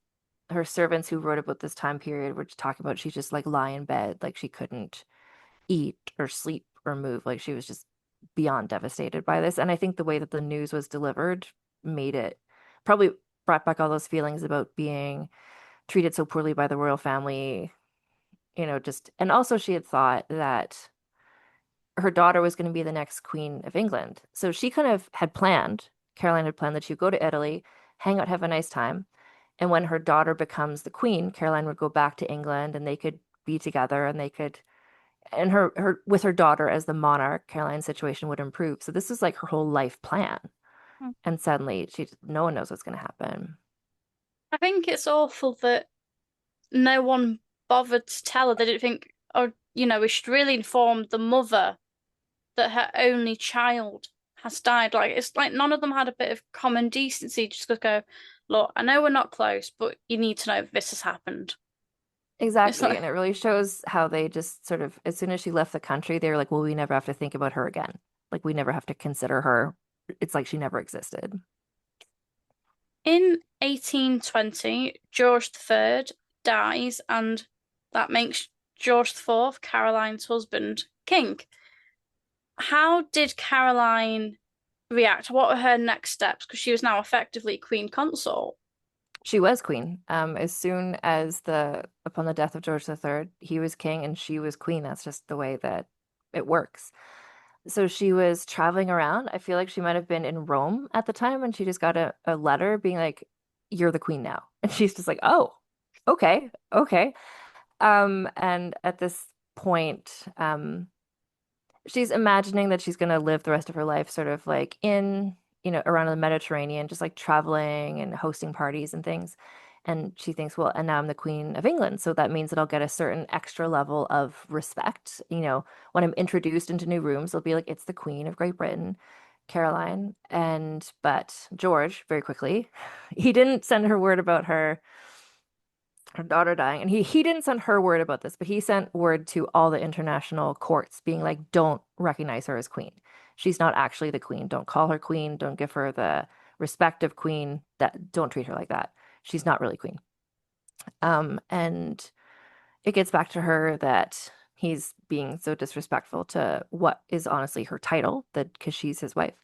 her servants who wrote about this time period were just talking about she just like lie in bed, like she couldn't eat or sleep or move. Like she was just beyond devastated by this. And I think the way that the news was delivered made it probably brought back all those feelings about being treated so poorly by the royal family, just and also she had thought that her daughter was going to be the next queen of England. So she kind of had planned, Caroline had planned that she'd go to Italy, hang out, have a nice time. And when her daughter becomes the queen, Caroline would go back to England and they could be together and they could and her with her daughter as the monarch, Caroline's situation would improve. So this is like her whole life plan. And suddenly she no one knows what's going to happen.
I think it's awful that no one bothered to tell her. They didn't think, oh, we should really inform the mother that her only child has died. Like, it's like none of them had a bit of common decency just to go, look, I know we're not close, but you need to know this has happened. It's
Exactly.
like,
And it really shows how they just sort of, as soon as she left the country, they were like, well, we never have to think about her again. Like, we never have to consider her. It's like she never existed.
in 1820, George III dies, and that makes George IV, Caroline's husband, king. How did Caroline react? What were her next steps? Because she was now effectively queen consort.
She was queen. As soon as upon the death of George III, he was king and she was queen. That's just the way that it works. So she was traveling around. I feel like she might have been in Rome at the time and she just got a letter being like, "You're the queen now." And she's just like, "Oh, okay, okay." And at this point, she's imagining that she's going to live the rest of her life sort of like in, around the Mediterranean, just like traveling and hosting parties and things. And she thinks, well, and now I'm the Queen of England. So that means that I'll get a certain extra level of respect. When I'm introduced into new rooms, they'll be like, it's the Queen of Great Britain. Caroline, but George very quickly, he didn't send her word about her daughter dying, and he didn't send her word about this, but he sent word to all the international courts being like, don't recognize her as queen. She's not actually the queen. Don't call her queen. Don't give her the respect of queen. That don't treat her like that. She's not really queen. And it gets back to her that he's being so disrespectful to what is honestly her title, that because she's his wife.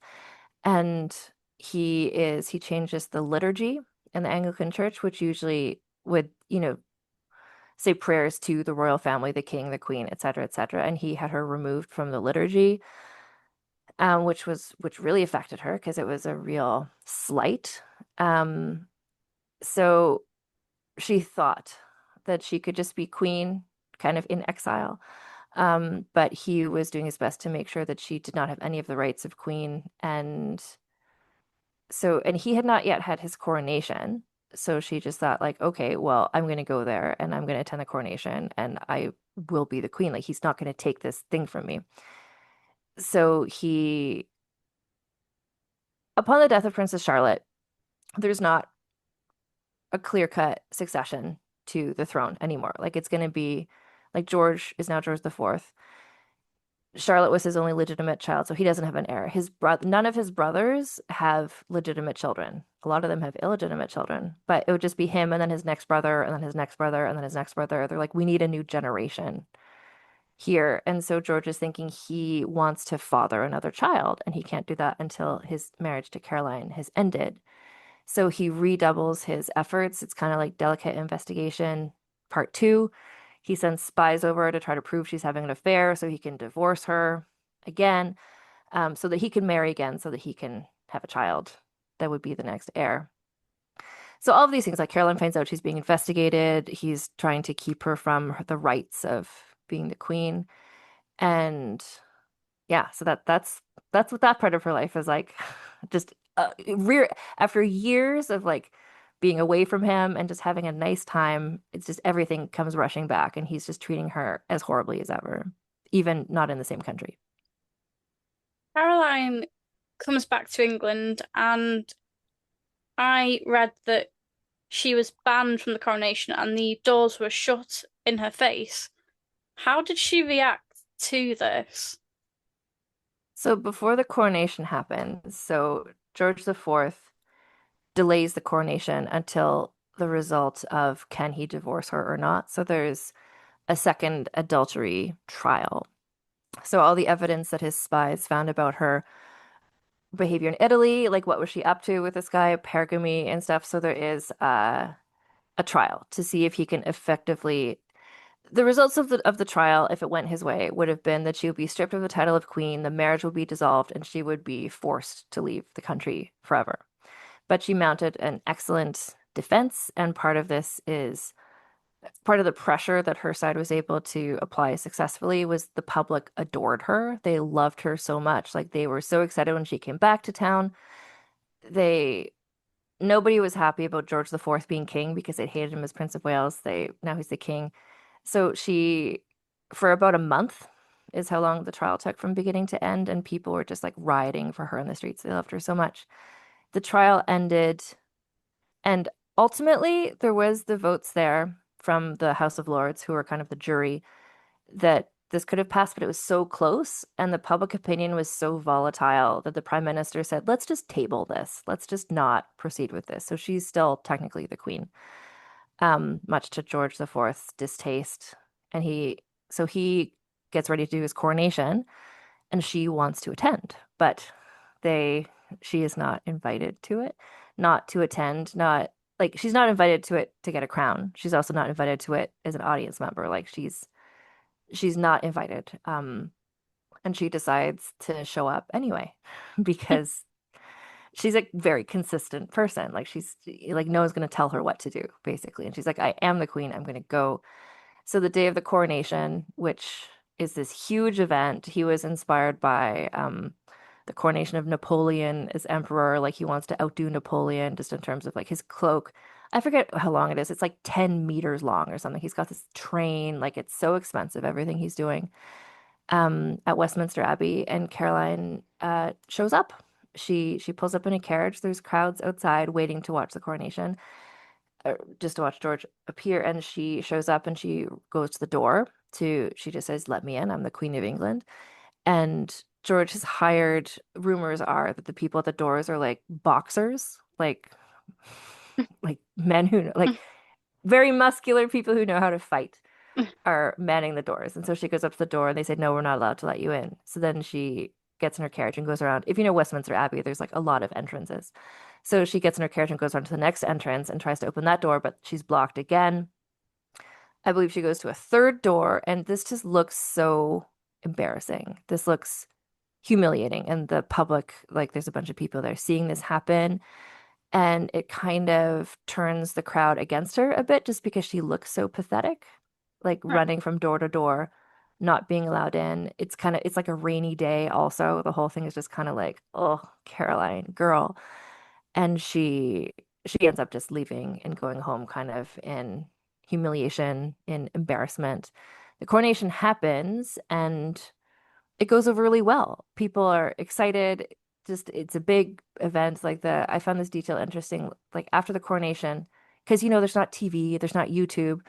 And he changes the liturgy in the Anglican Church, which usually would, say prayers to the royal family, the king, the queen, et cetera, et cetera. And he had her removed from the liturgy, which really affected her because it was a real slight. Um, so she thought that she could just be queen, kind of in exile. But he was doing his best to make sure that she did not have any of the rights of queen. And he had not yet had his coronation. So she just thought, like, okay, well, I'm going to go there and I'm going to attend the coronation and I will be the queen. Like, he's not going to take this thing from me. So upon the death of Princess Charlotte, there's not a clear-cut succession to the throne anymore. Like, it's going to be like George is now George IV. Charlotte was his only legitimate child, so he doesn't have an heir. None of his brothers have legitimate children. A lot of them have illegitimate children, but it would just be him and then his next brother and then his next brother and then his next brother. They're like, we need a new generation here. And so George is thinking he wants to father another child, and he can't do that until his marriage to Caroline has ended. So he redoubles his efforts. It's kind of like Delicate Investigation Part Two. He sends spies over to try to prove she's having an affair so he can divorce her again, so that he can marry again, so that he can have a child that would be the next heir. So all of these things, like Caroline finds out she's being investigated. He's trying to keep her from the rights of being the queen. And yeah, so that's what that part of her life is like. Just rear after years of like being away from him and just having a nice time, it's just everything comes rushing back, and he's just treating her as horribly as ever, even not in the same country.
Caroline comes back to England, and I read that she was banned from the coronation and the doors were shut in her face. How did she react to this?
So before the coronation happens, so George IV delays the coronation until the result of can he divorce her or not. So there's a second adultery trial. So all the evidence that his spies found about her behavior in Italy, like what was she up to with this guy, pergamy and stuff. So there is a trial to see if he can effectively. The results of the trial, if it went his way, would have been that she would be stripped of the title of queen, the marriage would be dissolved, and she would be forced to leave the country forever. But she mounted an excellent defense, and part of the pressure that her side was able to apply successfully was the public adored her. They loved her so much. Like, they were so excited when she came back to town. They Nobody was happy about George IV being king because they hated him as Prince of Wales. Now he's the king. So for about a month is how long the trial took from beginning to end, and people were just like rioting for her in the streets. They loved her so much. The trial ended, and ultimately there was the votes there from the House of Lords, who were kind of the jury, that this could have passed, but it was so close, and the public opinion was so volatile that the prime minister said, let's just table this. Let's just not proceed with this. So she's still technically the queen, much to George IV's distaste. And he gets ready to do his coronation, and she wants to attend, but she is not invited to it, not to attend, not like she's not invited to it to get a crown. She's also not invited to it as an audience member. Like, she's not invited. And she decides to show up anyway because she's a very consistent person. Like, she's like, no one's going to tell her what to do, basically. And she's like, I am the queen. I'm going to go. So the day of the coronation, which is this huge event, he was inspired by the coronation of Napoleon as emperor. Like, he wants to outdo Napoleon just in terms of like his cloak. I forget how long it is. It's like 10 meters long or something. He's got this train, like it's so expensive, everything he's doing at Westminster Abbey. And Caroline shows up She pulls up in a carriage. There's crowds outside waiting to watch the coronation, just to watch George appear. And she shows up and she goes to the door to, she just says, "Let me in. I'm the Queen of England." And George has hired, rumors are that the people at the doors are like boxers, like men who like very muscular people who know how to fight are manning the doors. And so she goes up to the door and they say, "No, we're not allowed to let you in." So then she gets in her carriage and goes around. If you know Westminster Abbey, there's like a lot of entrances. So she gets in her carriage and goes on to the next entrance and tries to open that door, but she's blocked again. I believe she goes to a third door, and this just looks so embarrassing. This looks humiliating. And the public, like, there's a bunch of people there seeing this happen. And it kind of turns the crowd against her a bit just because she looks so pathetic, like
Right.
running from door to door, not being allowed in. It's like a rainy day, also. The whole thing is just kind of like, oh, Caroline, girl. And she ends up just leaving and going home kind of in humiliation, in embarrassment. The coronation happens and it goes over really well. People are excited. Just it's a big event. I found this detail interesting. Like after the coronation, because there's not TV, there's not YouTube,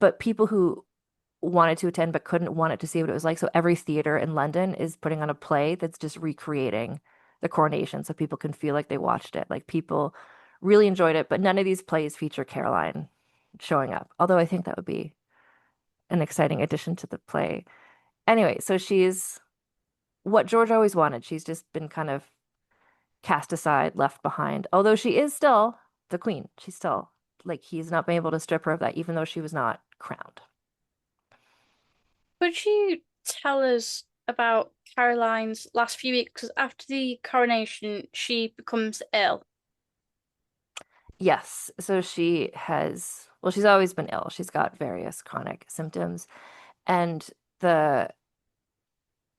but people who wanted to attend but couldn't wanted to see what it was like. So every theater in London is putting on a play that's just recreating the coronation so people can feel like they watched it. Like people really enjoyed it, but none of these plays feature Caroline showing up. Although I think that would be an exciting addition to the play. Anyway, so she's what George always wanted. She's just been kind of cast aside, left behind. Although she is still the queen. She's still like he's not been able to strip her of that, even though she was not crowned.
Could you tell us about Caroline's last few weeks? Because after the coronation, she becomes ill.
Yes. So she's always been ill. She's got various chronic symptoms. And the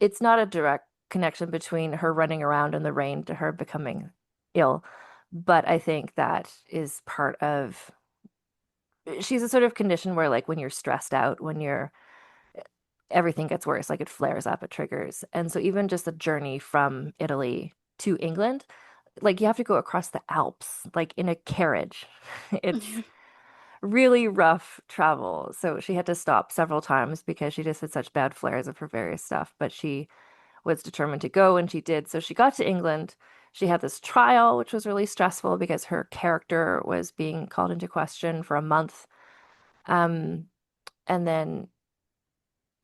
it's not a direct connection between her running around in the rain to her becoming ill. But I think that is part of she's a sort of condition where like when you're stressed out, when you're everything gets worse, like it flares up, it triggers. And so even just the journey from Italy to England, like you have to go across the Alps, like in a carriage. It's really rough travel. So she had to stop several times because she just had such bad flares of her various stuff. But she was determined to go and she did. So she got to England. She had this trial, which was really stressful because her character was being called into question for a month. Um, and then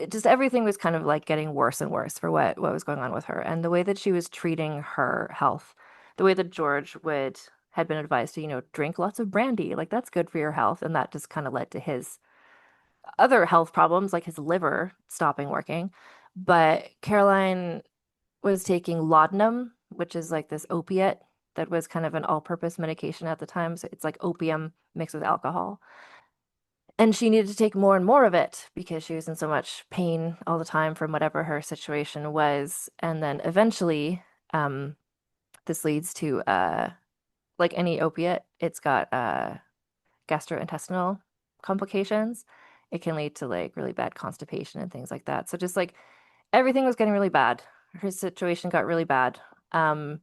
just everything was kind of like getting worse and worse for what was going on with her. And the way that she was treating her health, the way that George would had been advised to, drink lots of brandy, like that's good for your health. And that just kind of led to his other health problems, like his liver stopping working. But Caroline was taking laudanum, which is like this opiate that was kind of an all-purpose medication at the time. So it's like opium mixed with alcohol. And she needed to take more and more of it because she was in so much pain all the time from whatever her situation was. And then eventually, um, this leads to like any opiate, it's got gastrointestinal complications. It can lead to like really bad constipation and things like that. So just like everything was getting really bad. Her situation got really bad. Um,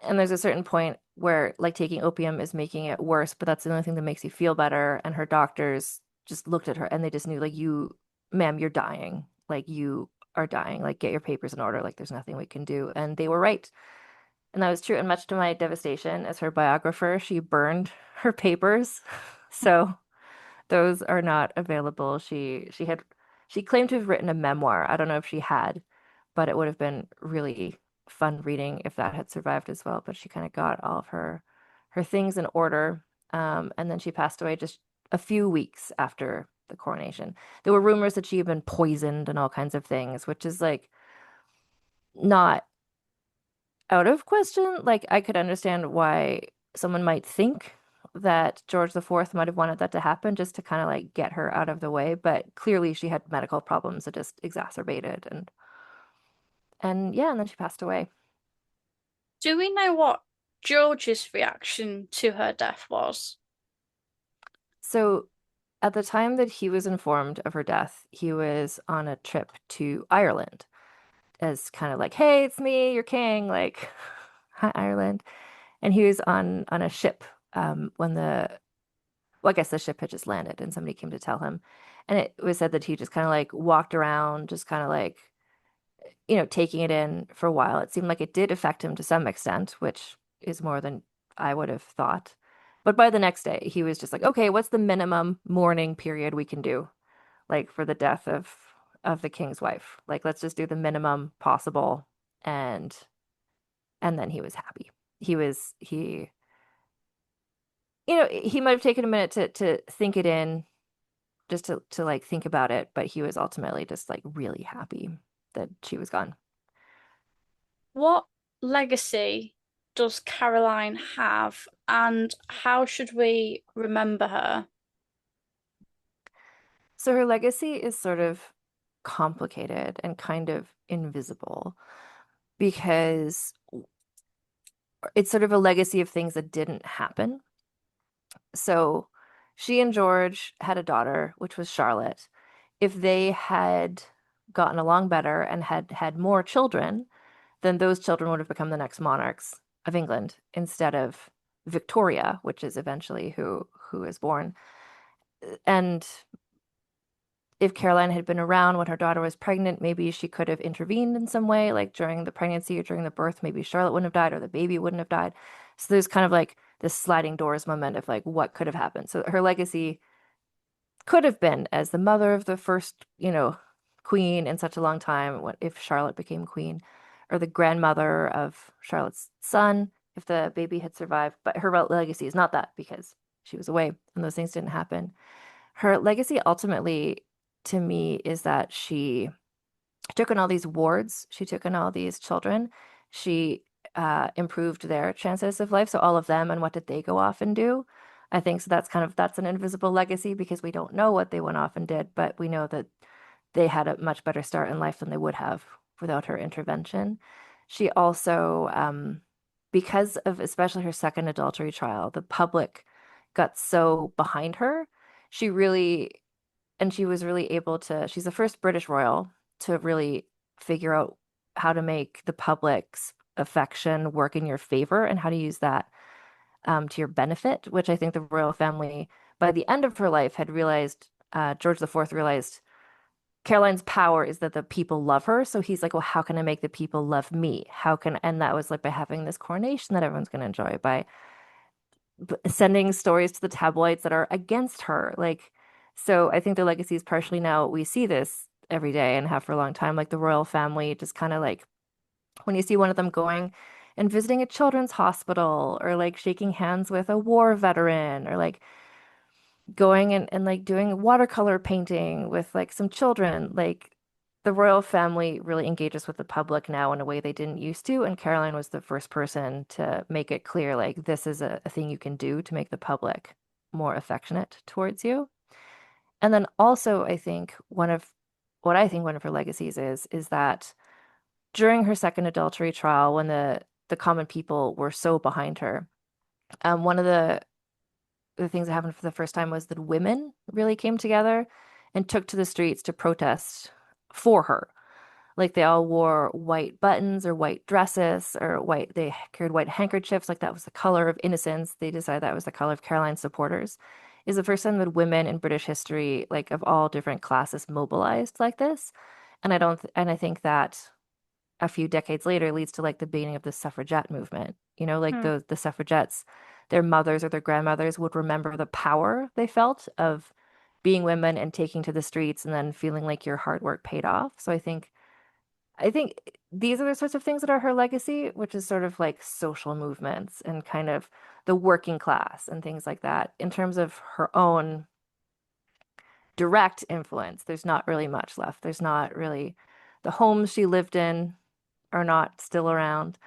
and there's a certain point where like taking opium is making it worse, but that's the only thing that makes you feel better. And her doctors just looked at her and they just knew, like, you, ma'am, you're dying. Like, you are dying. Like, get your papers in order. Like, there's nothing we can do. And they were right. And that was true. And much to my devastation, as her biographer, she burned her papers. So those are not available. She claimed to have written a memoir. I don't know if she had, but it would have been really fun reading if that had survived as well. But she kind of got all of her things in order. And then she passed away just a few weeks after the coronation. There were rumors that she had been poisoned and all kinds of things, which is like not out of question. Like I could understand why someone might think that George the Fourth might have wanted that to happen just to kind of like get her out of the way, but clearly she had medical problems that just exacerbated and yeah, and then she passed away.
Do we know what George's reaction to her death was?
So at the time that he was informed of her death, he was on a trip to Ireland as kind of like, "Hey, it's me, your king," like Hi, Ireland. And he was on a ship when well, I guess the ship had just landed and somebody came to tell him. And it was said that he just kind of like walked around, just kind of like, taking it in for a while. It seemed like it did affect him to some extent, which is more than I would have thought. But by the next day, he was just like, okay, what's the minimum mourning period we can do? Like for the death of the king's wife. Like let's just do the minimum possible. And and then he was happy. He might have taken a minute to think it in, just to like think about it, but he was ultimately just like really happy that she was gone.
What legacy does Caroline have, and how should we remember her?
So her legacy is sort of complicated and kind of invisible because it's sort of a legacy of things that didn't happen. So she and George had a daughter, which was Charlotte. If they had gotten along better and had had more children, then those children would have become the next monarchs of England instead of Victoria, which is eventually who is born. And if Caroline had been around when her daughter was pregnant, maybe she could have intervened in some way, like during the pregnancy or during the birth, maybe Charlotte wouldn't have died or the baby wouldn't have died. So there's kind of like this sliding doors moment of like what could have happened. So her legacy could have been as the mother of the first, queen in such a long time, what if Charlotte became queen, or the grandmother of Charlotte's son if the baby had survived. But her legacy is not that because she was away and those things didn't happen. Her legacy ultimately to me is that she took in all these wards, she took in all these children, she improved their chances of life. So all of them, and what did they go off and do? I think so. That's an invisible legacy because we don't know what they went off and did, but we know that they had a much better start in life than they would have without her intervention. She also, because of especially her second adultery trial, the public got so behind her. She really and she was really able to, she's the first British royal to really figure out how to make the public's affection work in your favor and how to use that to your benefit, which I think the royal family, by the end of her life, had realized, George IV realized Caroline's power is that the people love her. So he's like, well, how can I make the people love me? And that was like by having this coronation that everyone's going to enjoy, by sending stories to the tabloids that are against her. Like, so I think the legacy is partially now we see this every day and have for a long time, like the royal family just kind of like when you see one of them going and visiting a children's hospital or like shaking hands with a war veteran or like going and like doing watercolor painting with like some children, like the royal family really engages with the public now in a way they didn't used to. And Caroline was the first person to make it clear, like, this is a thing you can do to make the public more affectionate towards you. And then also, I think one of her legacies is that during her second adultery trial, when the common people were so behind her, one of the things that happened for the first time was that women really came together and took to the streets to protest for her. Like they all wore white buttons or white dresses or they carried white handkerchiefs. Like that was the color of innocence. They decided that was the color of Caroline's supporters. Is the first time that women in British history, like of all different classes, mobilized like this. And I think that a few decades later leads to like the beginning of the suffragette movement. Like
Hmm.
the suffragettes, their mothers or their grandmothers would remember the power they felt of being women and taking to the streets and then feeling like your hard work paid off. So I think these are the sorts of things that are her legacy, which is sort of like social movements and kind of the working class and things like that. In terms of her own direct influence, there's not really much left. There's not really the homes she lived in are not still around.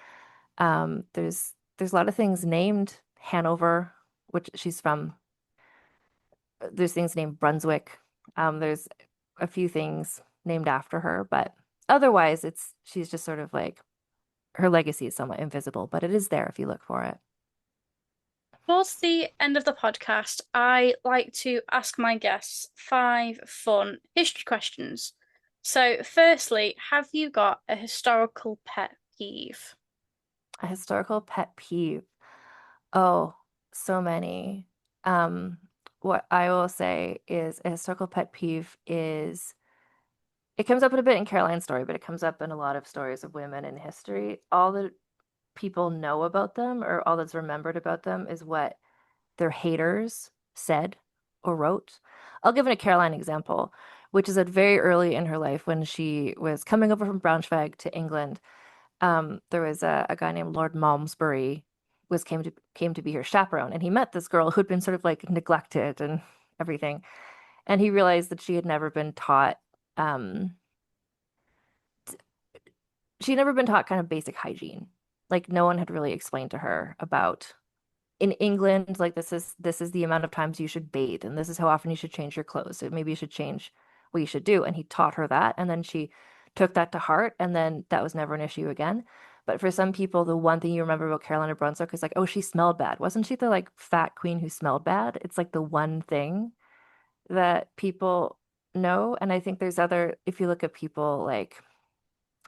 There's a lot of things named Hanover, which she's from. There's things named Brunswick. There's a few things named after her, but otherwise, she's just sort of like her legacy is somewhat invisible, but it is there if you look for it.
Towards the end of the podcast, I like to ask my guests five fun history questions. So, firstly, have you got a historical pet peeve?
A historical pet peeve. Oh, so many. Um, what I will say is a historical pet peeve is it comes up in a bit in Caroline's story, but it comes up in a lot of stories of women in history. All that people know about them or all that's remembered about them is what their haters said or wrote. I'll give a Caroline example, which is at very early in her life when she was coming over from Braunschweig to England. There was a guy named Lord Malmesbury was came to be her chaperone, and he met this girl who'd been sort of like neglected and everything, and he realized that um, she'd never been taught kind of basic hygiene. Like no one had really explained to her about in England, like this is the amount of times you should bathe, and this is how often you should change your clothes. So maybe you should change what you should do. And he taught her that, and then she took that to heart, and then that was never an issue again. But for some people, the one thing you remember about Caroline of Brunswick is like, oh, she smelled bad. Wasn't she the like fat queen who smelled bad? It's like the one thing that people know. And I think there's other, if you look at people like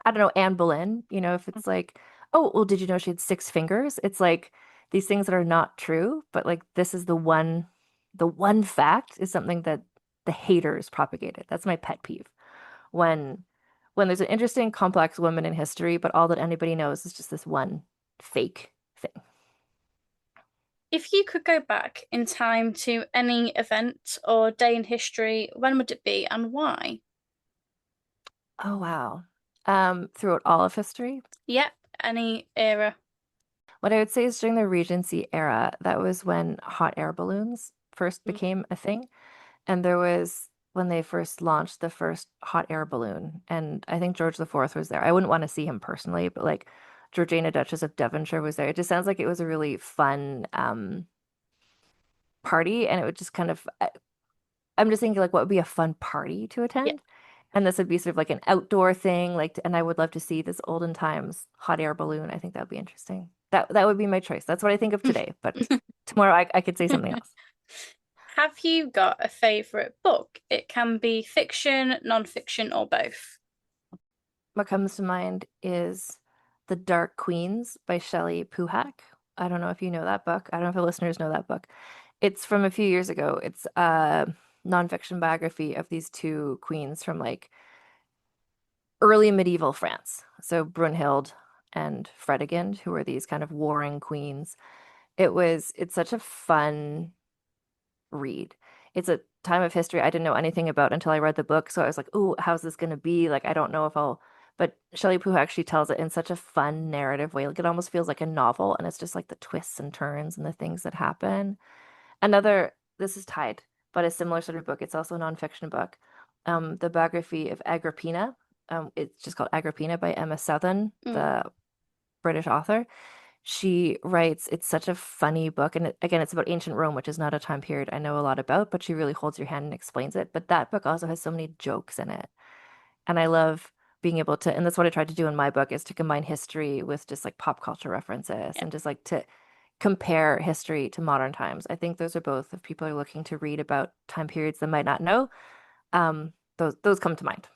I don't know, Anne Boleyn, if it's like, oh, well, did you know she had six fingers? It's like these things that are not true, but like this is the one fact is something that the haters propagated. That's my pet peeve. When when there's an interesting, complex woman in history, but all that anybody knows is just this one fake thing.
If you could go back in time to any event or day in history, when would it be and why?
Oh wow. Throughout all of history,
Yep, any era.
what I would say is during the Regency era, that was when hot air balloons first
Mm.
became a thing. And there was when they first launched the first hot air balloon, and I think George IV was there. I wouldn't want to see him personally, but like Georgiana, Duchess of Devonshire was there. It just sounds like it was a really fun party, and it would just kind of I'm just thinking like what would be a fun party to
Yeah.
attend? And this would be sort of like an outdoor thing, like, and I would love to see this olden times hot air balloon. I think that would be interesting. That would be my choice. That's what I think of today, but tomorrow I could say something else.
Have you got a favorite book? It can be fiction, non-fiction, or both.
What comes to mind is The Dark Queens by Shelley Puhack. I don't know if you know that book. I don't know if the listeners know that book. It's from a few years ago. It's a nonfiction biography of these two queens from like early medieval France. So Brunhild and Fredegund, who were these kind of warring queens. It's such a fun read. It's a time of history I didn't know anything about until I read the book. So I was like, "Ooh, how's this going to be?" Like, I don't know if I'll. But Shelley Poo actually tells it in such a fun narrative way. Like, it almost feels like a novel, and it's just like the twists and turns and the things that happen. This is tied, but a similar sort of book. It's also a nonfiction book. The biography of Agrippina. It's just called Agrippina by Emma Southon,
Mm.
the British author. She writes, it's such a funny book. And again, it's about ancient Rome, which is not a time period I know a lot about, but she really holds your hand and explains it. But that book also has so many jokes in it. And I love being able to, and that's what I tried to do in my book, is to combine history with just like pop culture references
Yeah.
and just like to compare history to modern times. I think those are both, if people are looking to read about time periods they might not know, those come to mind.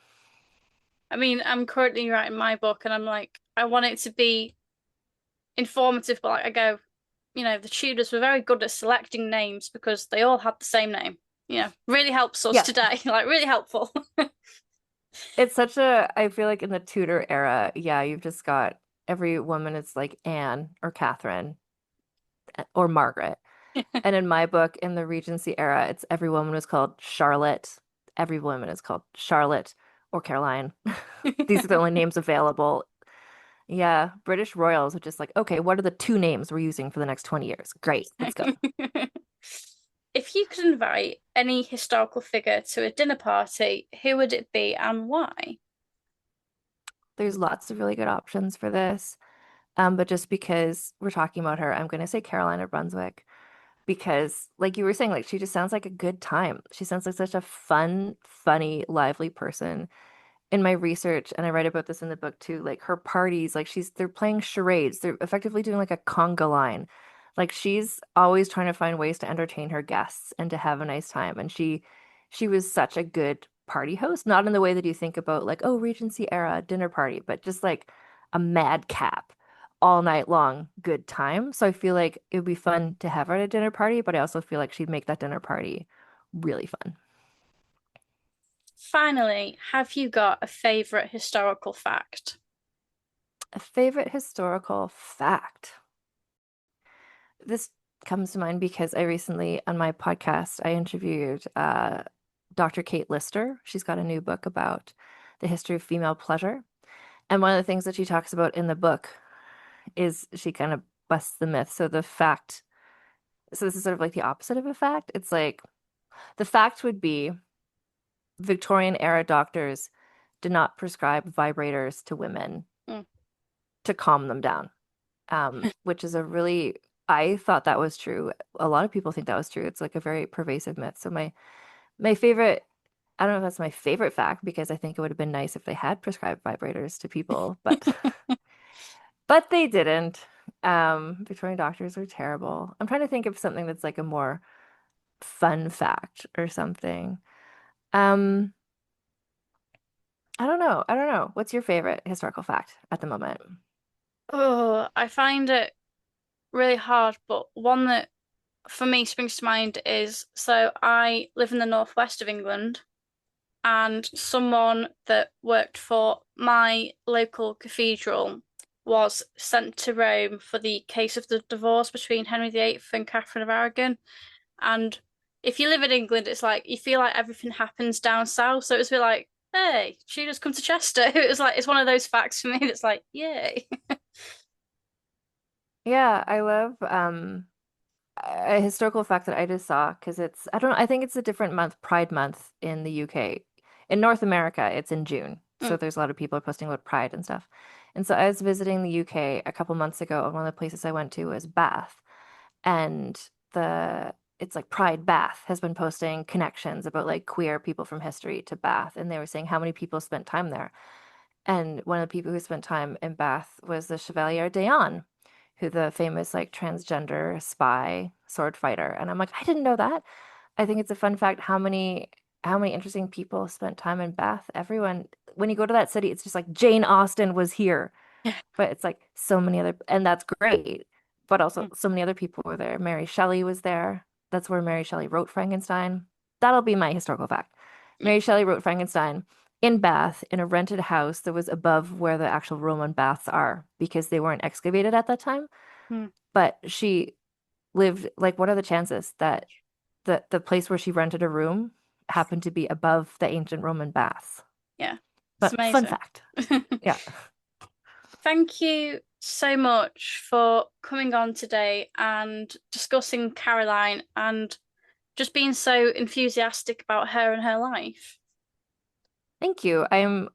I mean, I'm currently writing my book and I'm like, I want it to be informative, but like I go, the Tudors were very good at selecting names because they all had the same name. Really helps us
Yeah,
today, like really helpful.
it's I feel like in the Tudor era, yeah, you've just got every woman is like Anne or Catherine or Margaret. And in my book, in the Regency era, it's every woman is called Charlotte. Every woman is called Charlotte or Caroline. These are the only names available. Yeah, British royals are just like, okay, what are the two names we're using for the next 20 years? Great, let's go.
If you could invite any historical figure to a dinner party, who would it be and why?
There's lots of really good options for this. But just because we're talking about her, I'm going to say Caroline of Brunswick because, like you were saying, like she just sounds like a good time. She sounds like such a fun, funny, lively person. In my research, and I write about this in the book too, like her parties, like they're playing charades. They're effectively doing like a conga line. Like she's always trying to find ways to entertain her guests and to have a nice time. And she was such a good party host, not in the way that you think about like, oh, Regency era dinner party, but just like a madcap, all night long good time. So I feel like it would be fun to have her at a dinner party, but I also feel like she'd make that dinner party really fun.
Finally, have you got a favorite historical fact?
A favorite historical fact. This comes to mind because I recently, on my podcast, I interviewed Dr. Kate Lister. She's got a new book about the history of female pleasure. And one of the things that she talks about in the book is she kind of busts the myth. So the fact, so this is sort of like the opposite of a fact. It's like the fact would be Victorian era doctors did not prescribe vibrators to women
Mm.
to calm them down, which is a really, I thought that was true. A lot of people think that was true. It's like a very pervasive myth. So my favorite, I don't know if that's my favorite fact because I think it would have been nice if they had prescribed vibrators to people, but but they didn't. Victorian doctors are terrible. I'm trying to think of something that's like a more fun fact or something. Um, I don't know. I don't know. What's your favorite historical fact at the moment?
Oh, I find it really hard, but one that for me springs to mind is so I live in the northwest of England, and someone that worked for my local cathedral was sent to Rome for the case of the divorce between Henry VIII and Catherine of Aragon. And if you live in England, it's like you feel like everything happens down south. So it was a bit like, hey, she just come to Chester. It was like it's one of those facts for me that's like, yay.
Yeah, I love a historical fact that I just saw because it's I don't know, I think it's a different month, Pride Month in the UK. In North America, it's in June. So
Mm,
there's a lot of people posting about Pride and stuff. And so I was visiting the UK a couple months ago, and one of the places I went to was Bath. And the it's like Pride Bath has been posting connections about like queer people from history to Bath. And they were saying how many people spent time there. And one of the people who spent time in Bath was the Chevalier d'Eon, who the famous like transgender spy sword fighter. And I'm like, I didn't know that. I think it's a fun fact how many interesting people spent time in Bath. Everyone, when you go to that city, it's just like Jane Austen was here, but it's like so many other, and that's great. But also
mm,
so many other people were there. Mary Shelley was there. That's where Mary Shelley wrote Frankenstein. That'll be my historical fact.
mm,
Mary Shelley wrote Frankenstein in Bath in a rented house that was above where the actual Roman baths are because they weren't excavated at that time.
mm.
But she lived like what are the chances that the place where she rented a room happened to be above the ancient Roman baths?
Yeah, it's
But fun
amazing.
fact. Yeah.
Thank you so much for coming on today and discussing Caroline and just being so enthusiastic about her and her life.
Thank you. I'm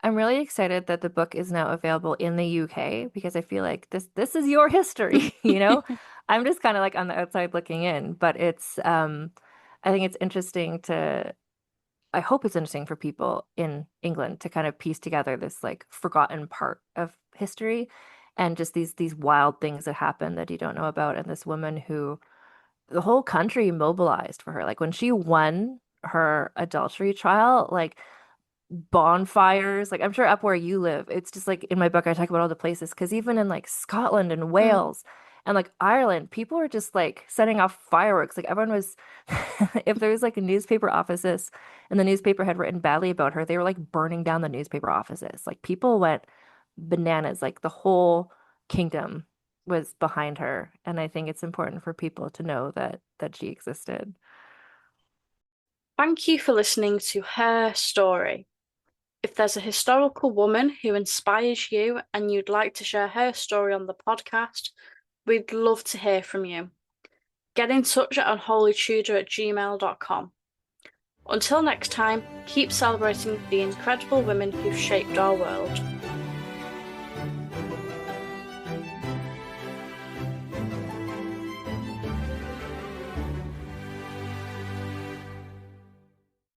really excited that the book is now available in the UK because I feel like this is your history, you know? I'm just kind of like on the outside looking in, but it's I think it's interesting to I hope it's interesting for people in England to kind of piece together this like forgotten part of history and just these wild things that happen that you don't know about and this woman who the whole country mobilized for her. Like when she won her adultery trial, like bonfires. Like I'm sure up where you live, it's just like in my book I talk about all the places because even in like Scotland and
Mm,
Wales and like Ireland, people were just like setting off fireworks. Like everyone was if there was like a newspaper offices and the newspaper had written badly about her, they were like burning down the newspaper offices. Like people went bananas. Like the whole kingdom was behind her. And I think it's important for people to know that she existed.
Thank you for listening to her story. If there's a historical woman who inspires you and you'd like to share her story on the podcast, we'd love to hear from you. Get in touch at unholytudor@gmail.com. Until next time, keep celebrating the incredible women who've shaped our world.